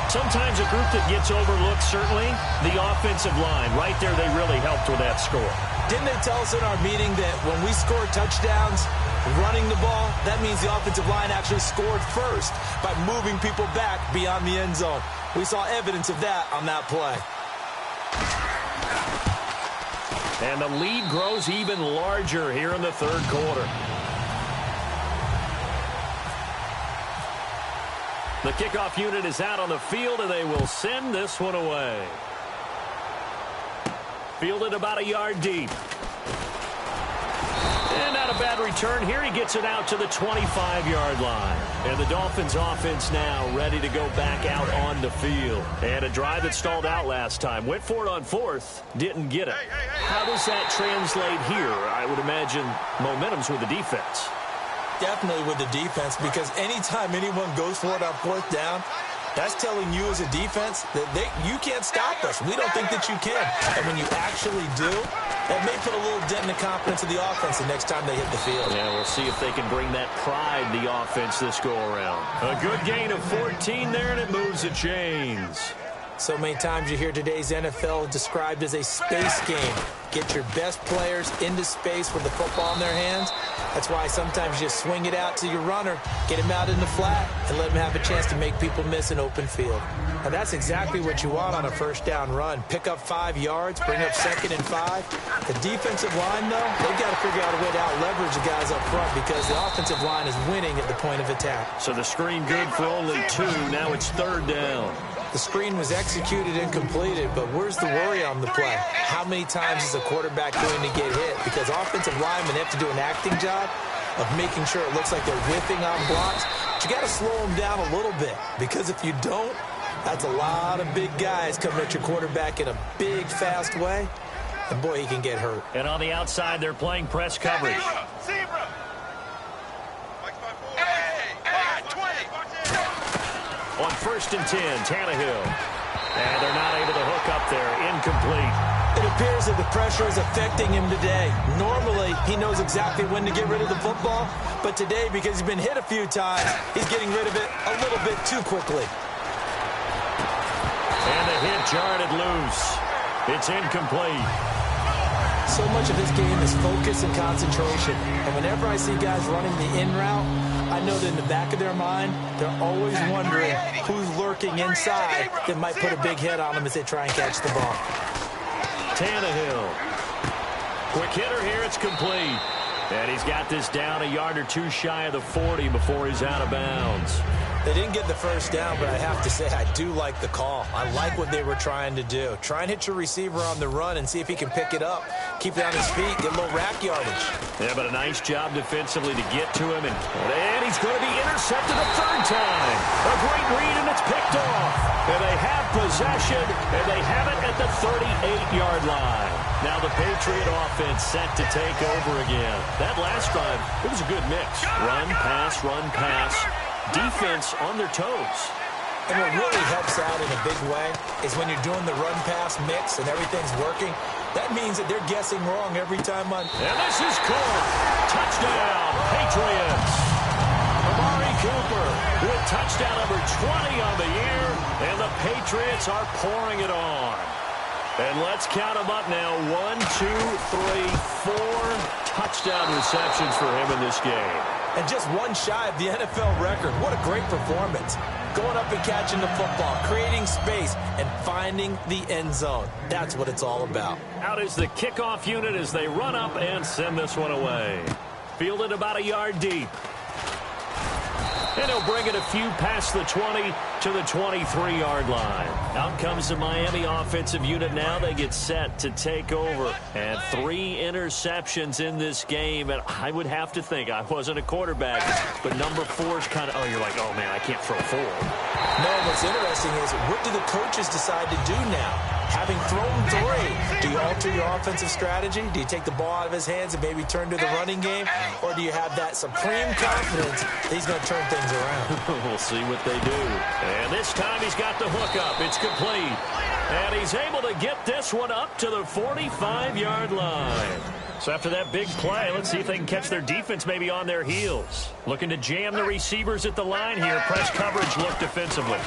Sometimes a group that gets overlooked, certainly, the offensive line. Right there, they really helped with that score. Didn't they tell us in our meeting that when we score touchdowns running the ball, that means the offensive line actually scored first by moving people back beyond the end zone? We saw evidence of that on that play. And the lead grows even larger here in the third quarter. The kickoff unit is out on the field, and they will send this one away. Fielded about a yard deep. And not a bad return here. He gets it out to the 25-yard line. And the Dolphins offense now ready to go back out on the field. And a drive that stalled out last time. Went for it on 4th. Didn't get it. How does that translate here? I would imagine momentum's with the defense. Definitely with the defense, because anytime anyone goes for it on 4th down, that's telling you as a defense that you can't stop us. We don't think that you can. And when you actually do, that may put a little dent in the confidence of the offense the next time they hit the field. Yeah, we'll see if they can bring that pride, the offense, this go-around. A good gain of 14 there, and it moves the chains. So many times you hear today's NFL described as a space game. Get your best players into space with the football in their hands. That's why sometimes you just swing it out to your runner, get him out in the flat, and let him have a chance to make people miss an open field. And that's exactly what you want on a first down run. Pick up 5 yards, bring up 2nd and 5. The defensive line, though, they've got to figure out a way to out-leverage the guys up front, because the offensive line is winning at the point of attack. So the screen good for only 2. Now it's third down. The screen was executed and completed, but where's the worry on the play? How many times is a quarterback going to get hit? Because offensive linemen have to do an acting job of making sure it looks like they're whiffing on blocks. But you got to slow them down a little bit, because if you don't, that's a lot of big guys coming at your quarterback in a big, fast way. And, boy, he can get hurt. And on the outside, they're playing press coverage. Zebra. On 1st and 10, Tannehill. And they're not able to hook up there. Incomplete. It appears that the pressure is affecting him today. Normally, he knows exactly when to get rid of the football. But today, because he's been hit a few times, he's getting rid of it a little bit too quickly. And the hit jarred it loose. It's incomplete. So much of this game is focus and concentration. And whenever I see guys running the in route, I know that in the back of their mind, they're always wondering who's lurking inside that might put a big hit on them as they try and catch the ball. Tannehill. Quick hitter here, it's complete. And he's got this down a yard or two shy of the 40 before he's out of bounds. They didn't get the first down, but I have to say I do like the call. I like what they were trying to do. Try and hit your receiver on the run and see if he can pick it up. Keep it on his feet, get a little rack yardage. Yeah, but a nice job defensively to get to him. And he's going to be intercepted a third time. A great read, and it's picked off. And they have possession, and they have it at the 38-yard line. Now the Patriot offense set to take over again. That last drive, it was a good mix. Run, pass. Defense on their toes. And what really helps out in a big way is when you're doing the run-pass mix and everything's working, that means that they're guessing wrong every time on... And this is caught. Touchdown, Patriots. Amari Cooper with touchdown number 20 on the year, and the Patriots are pouring it on. And let's count them up now. 1, 2, 3, 4 touchdown receptions for him in this game. And just one shy of the NFL record. What a great performance. Going up and catching the football, creating space, and finding the end zone. That's what it's all about. Out is the kickoff unit as they run up and send this one away. Fielded about a yard deep. And he'll bring it a few past the 20 to the 23-yard line. Out comes the Miami offensive unit now. They get set to take over. And 3 interceptions in this game. And I would have to think, I wasn't a quarterback, but number 4 is kind of, you're like, oh, man, I can't throw 4. No, what's interesting is what do the coaches decide to do now? Having thrown 3, do you alter your offensive strategy? Do you take the ball out of his hands and maybe turn to the running game? Or do you have that supreme confidence that he's going to turn things around? We'll see what they do. And this time he's got the hookup. It's complete. And he's able to get this one up to the 45-yard line. So after that big play, let's see if they can catch their defense maybe on their heels. Looking to jam the receivers at the line here. Press coverage look defensively.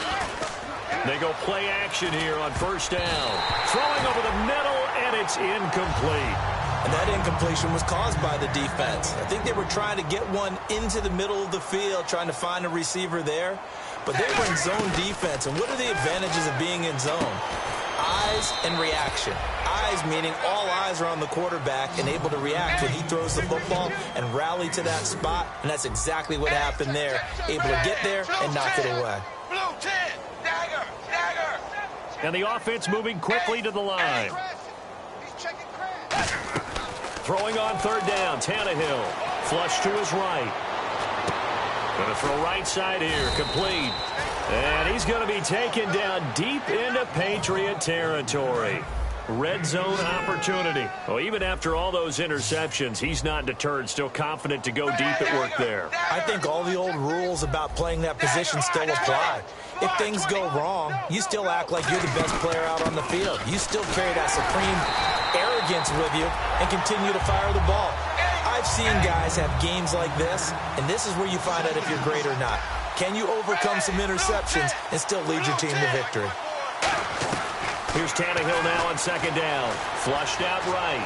They go play action here on first down. Throwing over the middle, and it's incomplete. And that incompletion was caused by the defense. I think they were trying to get one into the middle of the field, trying to find a receiver there. But they were in zone defense. And what are the advantages of being in zone? Eyes and reaction. Eyes meaning all eyes are on the quarterback and able to react when he throws the football and rally to that spot. And that's exactly what happened there. Able to get there and knock it away. Blue 10, dagger. And the offense moving quickly to the line. Throwing on third down, Tannehill. Flush to his right. Going to throw right side here, complete. And he's going to be taken down deep into Patriot territory. Red zone opportunity. Well, even after all those interceptions, he's not deterred, still confident to go deep at work there. I think all the old rules about playing that position still apply. If things go wrong, you still act like you're the best player out on the field. You still carry that supreme arrogance with you and continue to fire the ball. I've seen guys have games like this, and this is where you find out if you're great or not. Can you overcome some interceptions and still lead your team to victory? Here's Tannehill now on second down. Flushed out right.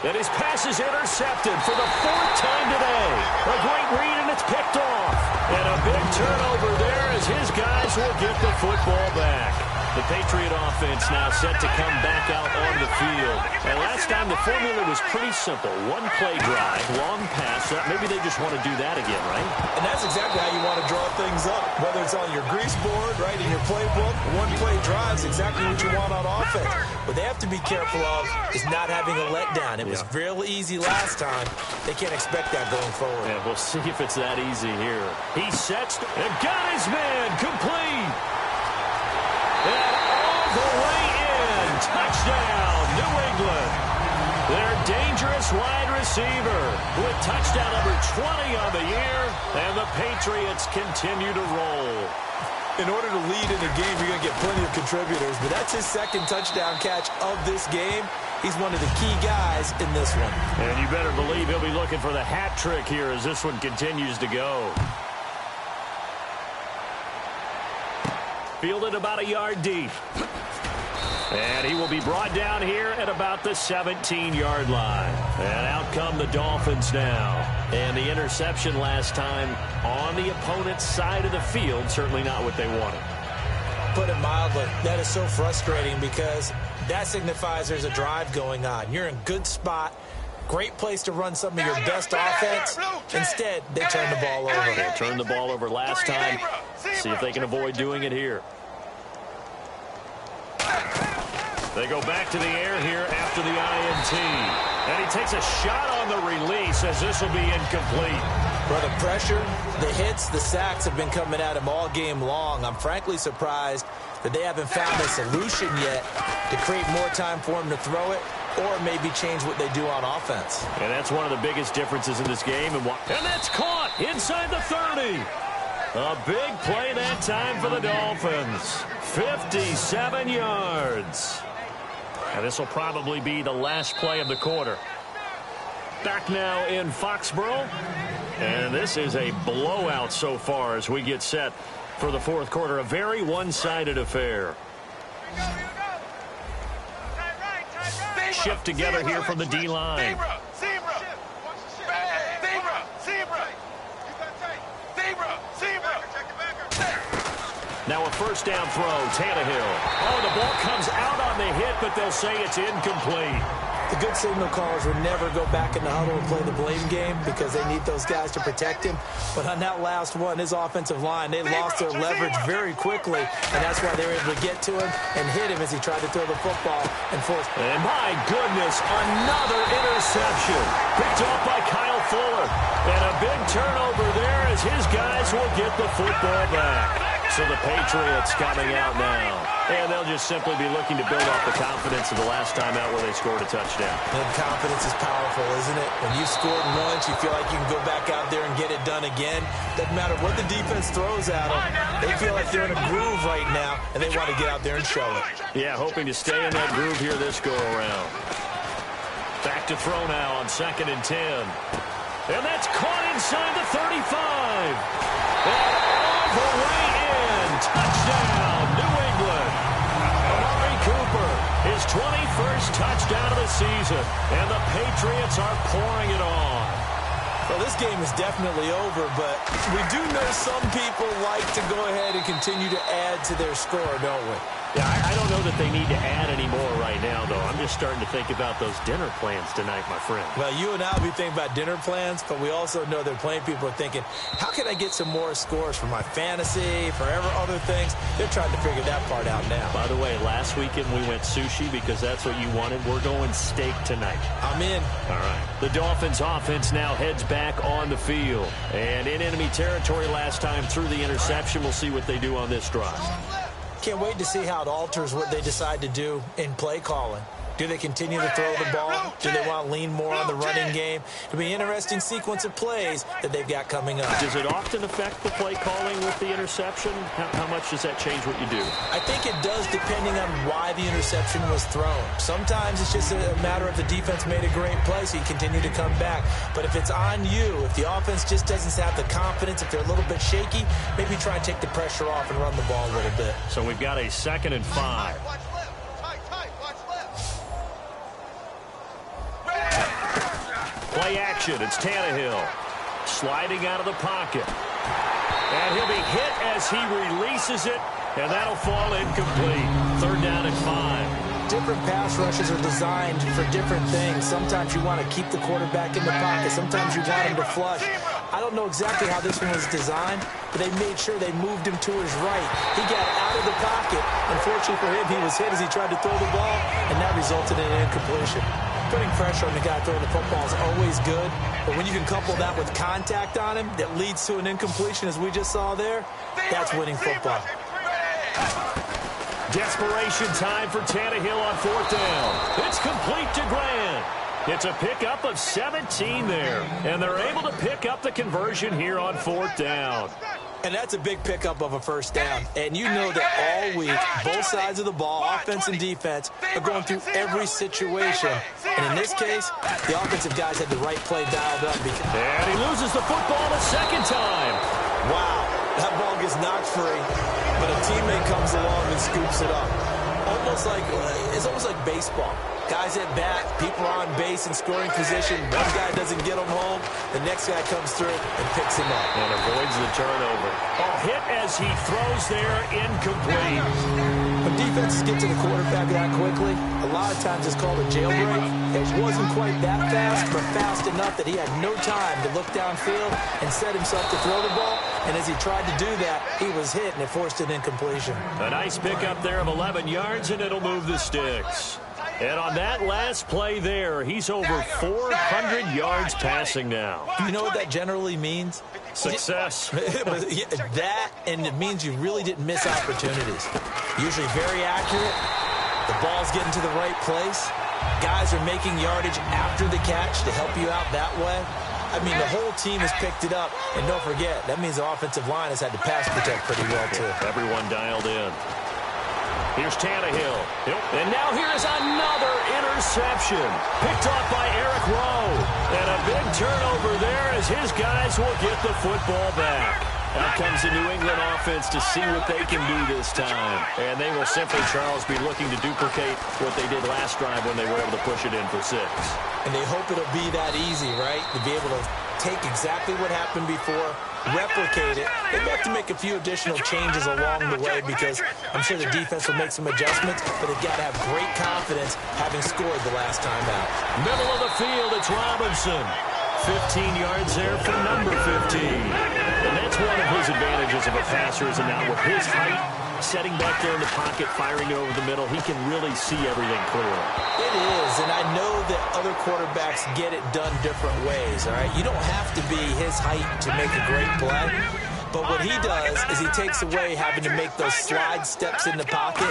And his pass is intercepted for the 4th time today. A great read, and it's picked off. And a big turnover there as his guys will get the football back. The Patriot offense now set to come back out on the field. And last time the formula was pretty simple. 1-play drive, long pass. Maybe they just want to do that again, right? And that's exactly how you want to draw things up. Whether it's on your grease board, right, in your playbook, 1-play drive is exactly what you want on offense. What they have to be careful of is not having a letdown. It was real easy last time. They can't expect that going forward. Yeah, we'll see if it's that easy here. He sets and got his man complete. And all the way in. Touchdown, New England. Their dangerous wide receiver with touchdown number 20 on the year. And the Patriots continue to roll. In order to lead in a game, you're going to get plenty of contributors. But that's his 2nd touchdown catch of this game. He's one of the key guys in this one. And you better believe he'll be looking for the hat trick here as this one continues to go. Fielded about a yard deep. And he will be brought down here at about the 17-yard line. And out come the Dolphins now. And the interception last time on the opponent's side of the field, certainly not what they wanted. Put it mildly, that is so frustrating because that signifies there's a drive going on. You're in a good spot, great place to run some of your best offense. Instead, they turn the ball over. They turned the ball over last time. See if they can avoid doing it here. They go back to the air here after the INT. And he takes a shot on the release as this will be incomplete. Well, the pressure, the hits, the sacks have been coming at him all game long. I'm frankly surprised that they haven't found a solution yet to create more time for him to throw it or maybe change what they do on offense. And that's one of the biggest differences in this game. And that's caught inside the 30. A big play that time for the Dolphins. 57 yards. And this will probably be the last play of the quarter. Back now in Foxborough. And this is a blowout so far as we get set for the fourth quarter. A very one-sided affair. Shift together here from the D-line. Now a first down throw, Tannehill. Oh, the ball comes out on the hit, but they'll say it's incomplete. The good signal callers would never go back in the huddle and play the blame game because they need those guys to protect him. But on that last one, his offensive line, they lost their leverage very quickly, and that's why they were able to get to him and hit him as he tried to throw the football and force. And my goodness, another interception. Picked off by Kyle Fuller. And a big turnover there as his guys will get the football back. So the Patriots coming out now. And they'll just simply be looking to build off the confidence of the last time out where they scored a touchdown. And confidence is powerful, isn't it? When you've scored once, you feel like you can go back out there and get it done again. Doesn't matter what the defense throws at them. They feel like they're in a groove right now, and they want to get out there and show it. Yeah, hoping to stay in that groove here this go-around. Back to throw now on 2nd and 10. And that's caught inside the 35. And all the way in. Touchdown, New England. Amari Cooper, his 21st touchdown of the season. And the Patriots are pouring it on. Well, this game is definitely over, but we do know some people like to go ahead and continue to add to their score, don't we? Yeah, I don't know that they need to add any more right now, though. I'm just starting to think about those dinner plans tonight, my friend. Well, you and I will be thinking about dinner plans, but we also know they're playing people are thinking, how can I get some more scores for my fantasy, for other things? They're trying to figure that part out now. By the way, last weekend we went sushi because that's what you wanted. We're going steak tonight. I'm in. All right. The Dolphins offense now heads back on the field. And in enemy territory last time through the interception. We'll see what they do on this drive. Can't wait to see how it alters what they decide to do in play calling. Do they continue to throw the ball? Do they want to lean more on the running game? It'll be an interesting sequence of plays that they've got coming up. Does it often affect the play calling with the interception? How much does that change what you do? I think it does depending on why the interception was thrown. Sometimes it's just a matter of the defense made a great play, so you continue to come back. But if it's on you, if the offense just doesn't have the confidence, if they're a little bit shaky, maybe try and take the pressure off and run the ball a little bit. So we've got a 2nd and 5. Play action. It's Tannehill sliding out of the pocket. And he'll be hit as he releases it, and that'll fall incomplete. 3rd down and 5. Different pass rushes are designed for different things. Sometimes you want to keep the quarterback in the pocket. Sometimes you want him to flush. I don't know exactly how this one was designed, but they made sure they moved him to his right. He got out of the pocket. Unfortunately for him, he was hit as he tried to throw the ball, and that resulted in an incompletion. Putting pressure on the guy throwing the football is always good, but when you can couple that with contact on him that leads to an incompletion, as we just saw there, that's winning football. Desperation time for Tannehill on 4th down. It's complete to Grant. It's a pickup of 17 there, and they're able to pick up the conversion here on 4th down. And that's a big pickup of a first down. And you know that all week, both sides of the ball, offense and defense, are going through every situation. And in this case, the offensive guys had the right play dialed up. And he loses the football a 2nd time. Wow, that ball gets knocked free, but a teammate comes along and scoops it up. It's almost like baseball. Guys at bat, people are on base in scoring position. One guy doesn't get him home. The next guy comes through and picks him up. And avoids the turnover. Hit as he throws there, incomplete. When defenses get to the quarterback that quickly, a lot of times it's called a jailbreak. It wasn't quite that fast, but fast enough that he had no time to look downfield and set himself to throw the ball. And as he tried to do that, he was hit, and it forced an incompletion. A nice pickup there of 11 yards, and it'll move the sticks. And on that last play there, he's over 400 yards passing now. You know what that generally means? Success. That, and it means you really didn't miss opportunities. Usually very accurate. The ball's getting to the right place. Guys are making yardage after the catch to help you out that way. I mean, the whole team has picked it up. And don't forget, that means the offensive line has had to pass protect pretty well, too. Everyone dialed in. Here's Tannehill. And now here's another interception. Picked off by Eric Rowe. And a big turnover there as his guys will get the football back. Out comes the New England offense to see what they can do this time. And they will simply, Charles, be looking to duplicate what they did last drive when they were able to push it in for 6. And they hope it'll be that easy, right? To be able to take exactly what happened before, replicate it. They've got to make a few additional changes along the way because I'm sure the defense will make some adjustments, but they've got to have great confidence having scored the last time out. Middle of the field, it's Robinson. 15 yards there for number 15. And that's one of his advantages of a passer is now with his height, setting back there in the pocket, firing it over the middle, he can really see everything clearly. It is, and I know that other quarterbacks get it done different ways, all right? You don't have to be his height to make a great play. But what he does is he takes away having to make those slide steps in the pocket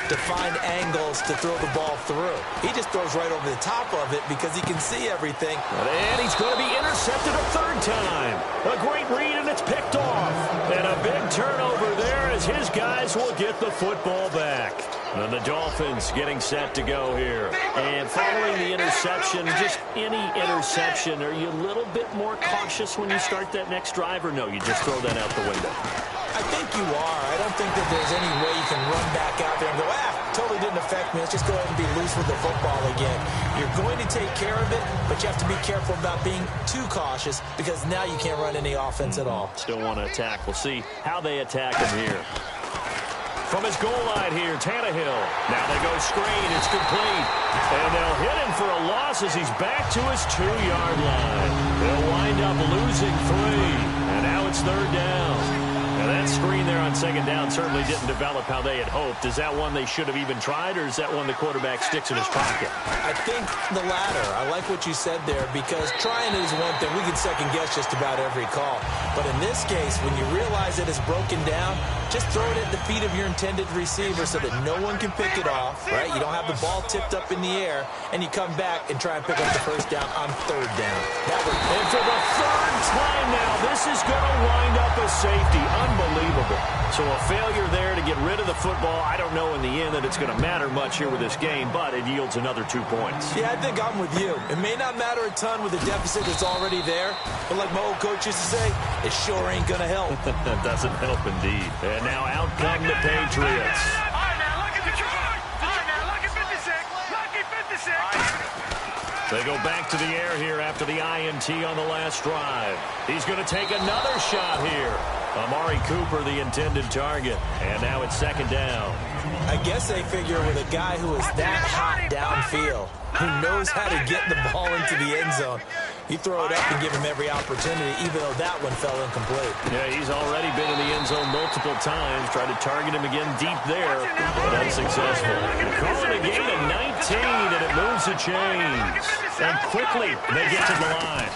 to find angles to throw the ball through. He just throws right over the top of it because he can see everything. And he's going to be intercepted a third time. A great read, and it's picked off. And a big turnover there as his guys will get the football back. And the Dolphins getting set to go here. And following the interception, just any interception, are you a little bit more cautious when you start that next drive, or no, you just throw that out the window? I think you are. I don't think that there's any way you can run back out there and go, totally didn't affect me. Let's just go ahead and be loose with the football again. You're going to take care of it, but you have to be careful about being too cautious because now you can't run any offense at all. Still want to attack. We'll see how they attack him here. From his goal line here, Tannehill. Now they go screen. It's complete. And they'll hit him for a loss as he's back to his 2-yard line. They'll wind up losing 3. And now it's third down. Now that screen there on second down certainly didn't develop how they had hoped. Is that one they should have even tried, or is that one the quarterback sticks in his pocket? I think the latter. I like what you said there because trying it is one thing. We can second guess just about every call. But in this case, when you realize that it's broken down, just throw it at the feet of your intended receiver so that no one can pick it off, right? You don't have the ball tipped up in the air, and you come back and try and pick up the first down on third down. And for the third time now, this is going to wind up a safety. Unbelievable. So a failure there to get rid of the football. I don't know in the end that it's going to matter much here with this game, but it yields another 2 points. Yeah, I think I'm with you. It may not matter a ton with the deficit that's already there, but like my old coach used to say, it sure ain't going to help. That doesn't help indeed. And now out come the Patriots. All right, now look at Detroit. All right, now look at 56. Lucky 56. They go back to the air here after the INT on the last drive. He's going to take another shot here. Amari Cooper, the intended target. And now it's second down. I guess they figure with a guy who is that hot downfield, who knows how to get the ball into the end zone, you throw it up and give him every opportunity, even though that one fell incomplete. Yeah, he's already been in the end zone multiple times. Tried to target him again deep there, but unsuccessful. Calling a gain of 19, and it moves the chains. And quickly, they get to the line.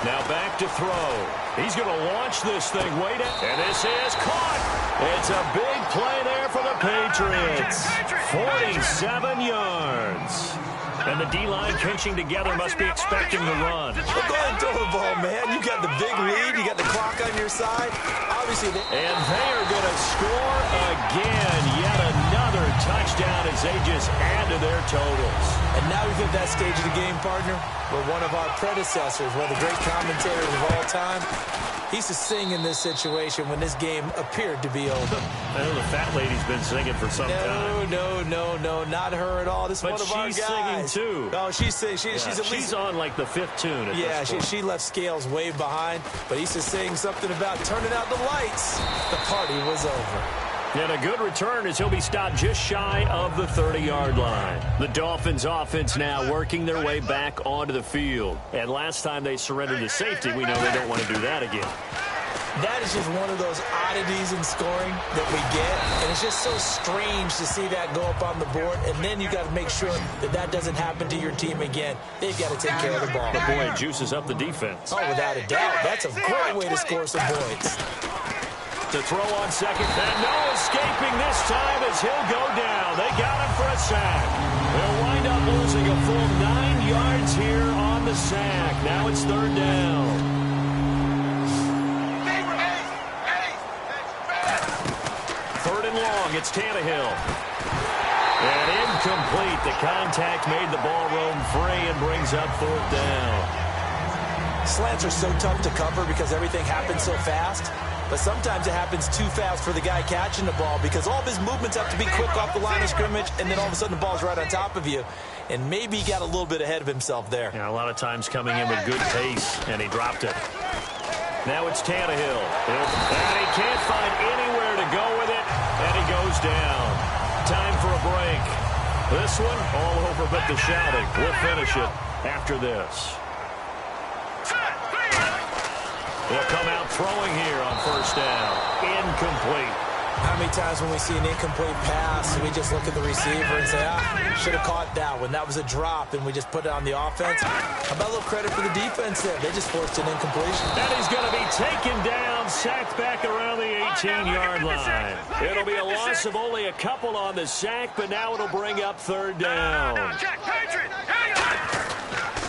Now back to throw. He's going to launch this thing way down. And this is caught. It's a big play there for the Patriots. 47 yards. And the D-line pinching together must be expecting the run. Well, go ahead and throw the ball, man. You got the big lead. You got the clock on your side. Obviously, and they are going to score again. Yet another touchdown as they just add to their totals. And now we've hit that stage of the game, partner, where one of our predecessors, one of the great commentators of all time, He used to sing in this situation when this game appeared to be over. I know the fat lady's been singing for some time. No, not her at all. This is one of our guys. But she's singing, too. Oh, she's singing. She's on, like, the 5th tune at this point. She left Scales way behind, but he used to sing something about turning out the lights. The party was over. And a good return as he'll be stopped just shy of the 30-yard line. The Dolphins offense now working their way back onto the field. And last time they surrendered to safety, we know they don't want to do that again. That is just one of those oddities in scoring that we get. And it's just so strange to see that go up on the board. And then you got to make sure that that doesn't happen to your team again. They've got to take care of the ball. But boy, it juices up the defense. Oh, without a doubt. That's a great way to score some points. To throw on second, and no escaping this time as he'll go down. They got him for a sack. They'll wind up losing a full 9 yards here on the sack. Now it's 3rd down. 3rd and long, it's Tannehill. And incomplete. The contact made the ball roam free and brings up 4th down. Slants are so tough to cover because everything happens so fast. But sometimes it happens too fast for the guy catching the ball because all of his movements have to be quick off the line of scrimmage, and then all of a sudden the ball's right on top of you. And maybe he got a little bit ahead of himself there. Yeah, a lot of times coming in with good pace, and he dropped it. Now it's Tannehill. And he can't find anywhere to go with it, and he goes down. Time for a break. This one, all over but the shouting. We'll finish it after this. They'll come out throwing here on 1st down. Incomplete. How many times when we see an incomplete pass, we just look at the receiver and say, should have caught that one. That was a drop, and we just put it on the offense. How about a little credit for the defense there? They just forced an incompletion. And he's going to be taken down, sacked back around the 18-yard line. It'll be a loss of only a couple on the sack, but now it'll bring up 3rd down.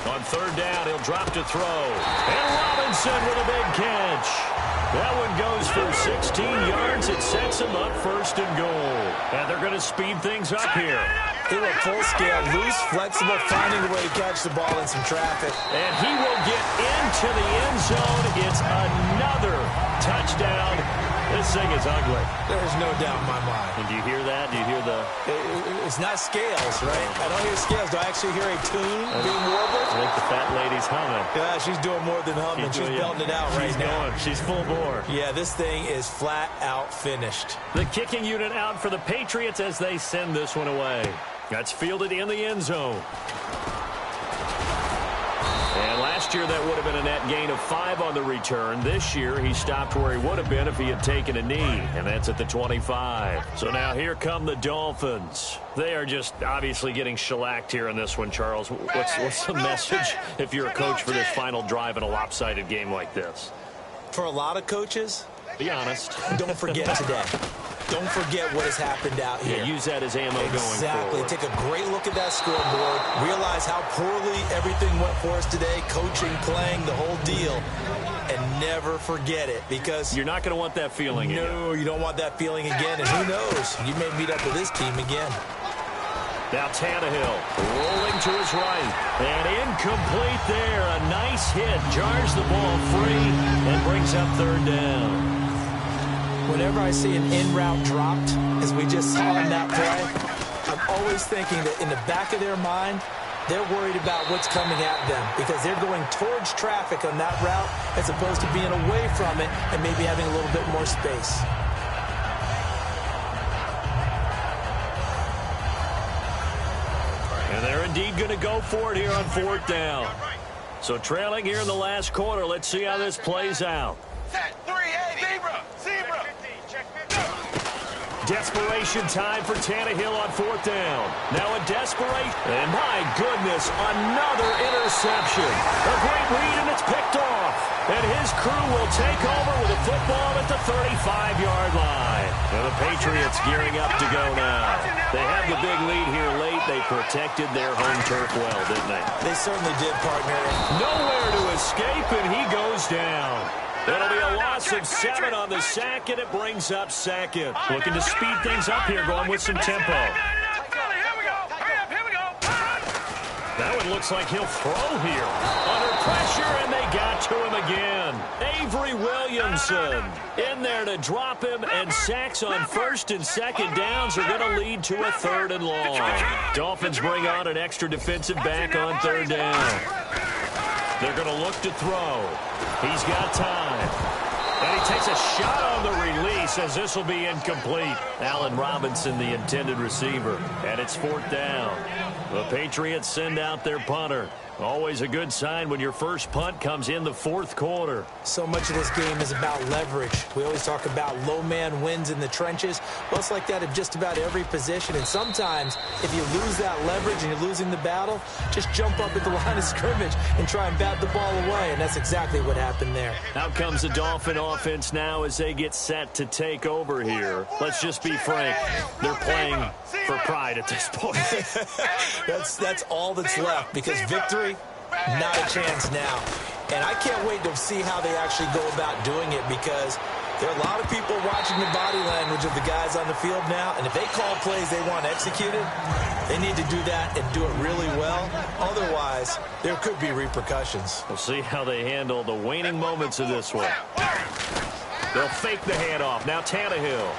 On 3rd down, he'll drop to throw. And Robinson with a big catch. That one goes for 16 yards. It sets him up 1st and goal. And they're going to speed things up here. They were full scale, loose, flexible, finding a way to catch the ball in some traffic. And he will get into the end zone. It's another touchdown. This thing is ugly. There's no doubt in my mind. And do you hear that? Do you hear the... It's not scales, right? I don't hear scales. Do I actually hear a tune being warbled? I think the fat lady's humming. Yeah, she's doing more than humming. She's belting it out right now. She's full bore. Yeah, this thing is flat out finished. The kicking unit out for the Patriots as they send this one away. That's fielded in the end zone. And last year, that would have been a net gain of 5 on the return. This year, he stopped where he would have been if he had taken a knee, and that's at the 25. So now here come the Dolphins. They are just obviously getting shellacked here in this one, Charles. What's the message if you're a coach for this final drive in a lopsided game like this? For a lot of coaches, be honest. Don't forget today. Don't forget what has happened out here. Yeah, use that as ammo going forward. Exactly. Take a great look at that scoreboard. Realize how poorly everything went for us today. Coaching, playing, the whole deal. And never forget it because... You're not going to want that feeling again. No, you don't want that feeling again. And who knows? You may meet up with this team again. Now Tannehill rolling to his right. And incomplete there. A nice hit. Jars the ball free and brings up 3rd down. Whenever I see an in-route dropped, as we just saw in that play, I'm always thinking that in the back of their mind, they're worried about what's coming at them because they're going towards traffic on that route as opposed to being away from it and maybe having a little bit more space. And they're indeed going to go for it here on 4th down. So trailing here in the last quarter, let's see how this plays out. Set, 380. Zebra. Desperation time for Tannehill on 4th down. Now a desperation. And my goodness, another interception. A great read, and it's picked off. And his crew will take over with a football at the 35-yard line. And the Patriots gearing up to go now. They have the big lead here late. They protected their home turf well, didn't they? They certainly did, partner. Nowhere to escape, and he goes down. It'll be a loss of 7 on the sack, and it brings up 2nd. Looking to speed things up here, going with some tempo. That one looks like he'll throw here. Under pressure, and they got to him again. Avery Williamson in there to drop him, and sacks on first and second downs are going to lead to a third and long. Dolphins bring on an extra defensive back on third down. They're going to look to throw. He's got time. And he takes a shot on the release as this will be incomplete. Allen Robinson, the intended receiver. And it's fourth down. The Patriots send out their punter. Always a good sign when your first punt comes in the fourth quarter. So much of this game is about leverage. We always talk about low man wins in the trenches. Well, it's like that in just about every position. And sometimes, if you lose that leverage and you're losing the battle, just jump up at the line of scrimmage and try and bat the ball away. And that's exactly what happened there. Out comes the Dolphin offense now as they get set to take over here. Let's just be frank. They're playing for pride at this point. That's all that's left, because victory, not a chance now. And I can't wait to see how they actually go about doing it, because there are a lot of people watching the body language of the guys on the field now, and if they call plays they want executed, they need to do that and do it really well. Otherwise, there could be repercussions. We'll see how they handle the waning moments of this one. They'll fake the handoff. Now Tannehill.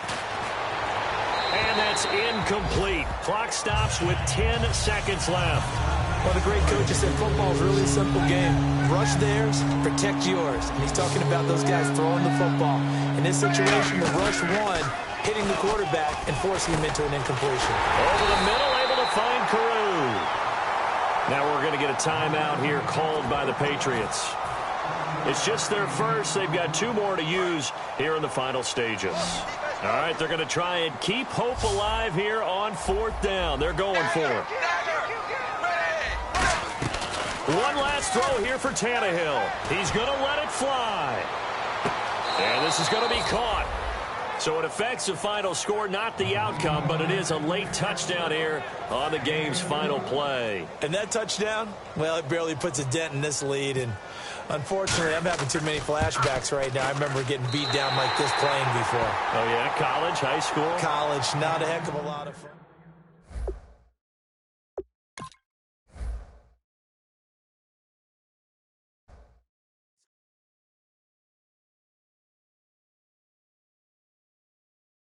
And that's incomplete. Clock stops with 10 seconds left. Well, the great coaches said football is really a simple game. Rush theirs, protect yours. And he's talking about those guys throwing the football. In this situation, the rush one, hitting the quarterback and forcing him into an incompletion. Over the middle, able to find Carew. Now we're going to get a timeout here called by the Patriots. It's just their first. They've got 2 more to use here in the final stages. All right, they're going to try and keep hope alive here on fourth down. They're going for it. One last throw here for Tannehill. He's going to let it fly. And this is going to be caught. So it affects the final score, not the outcome, but it is a late touchdown here on the game's final play. And that touchdown, well, it barely puts a dent in this lead. And unfortunately, I'm having too many flashbacks right now. I remember getting beat down like this playing before. Oh, yeah? College, high school? College, not a heck of a lot of fun.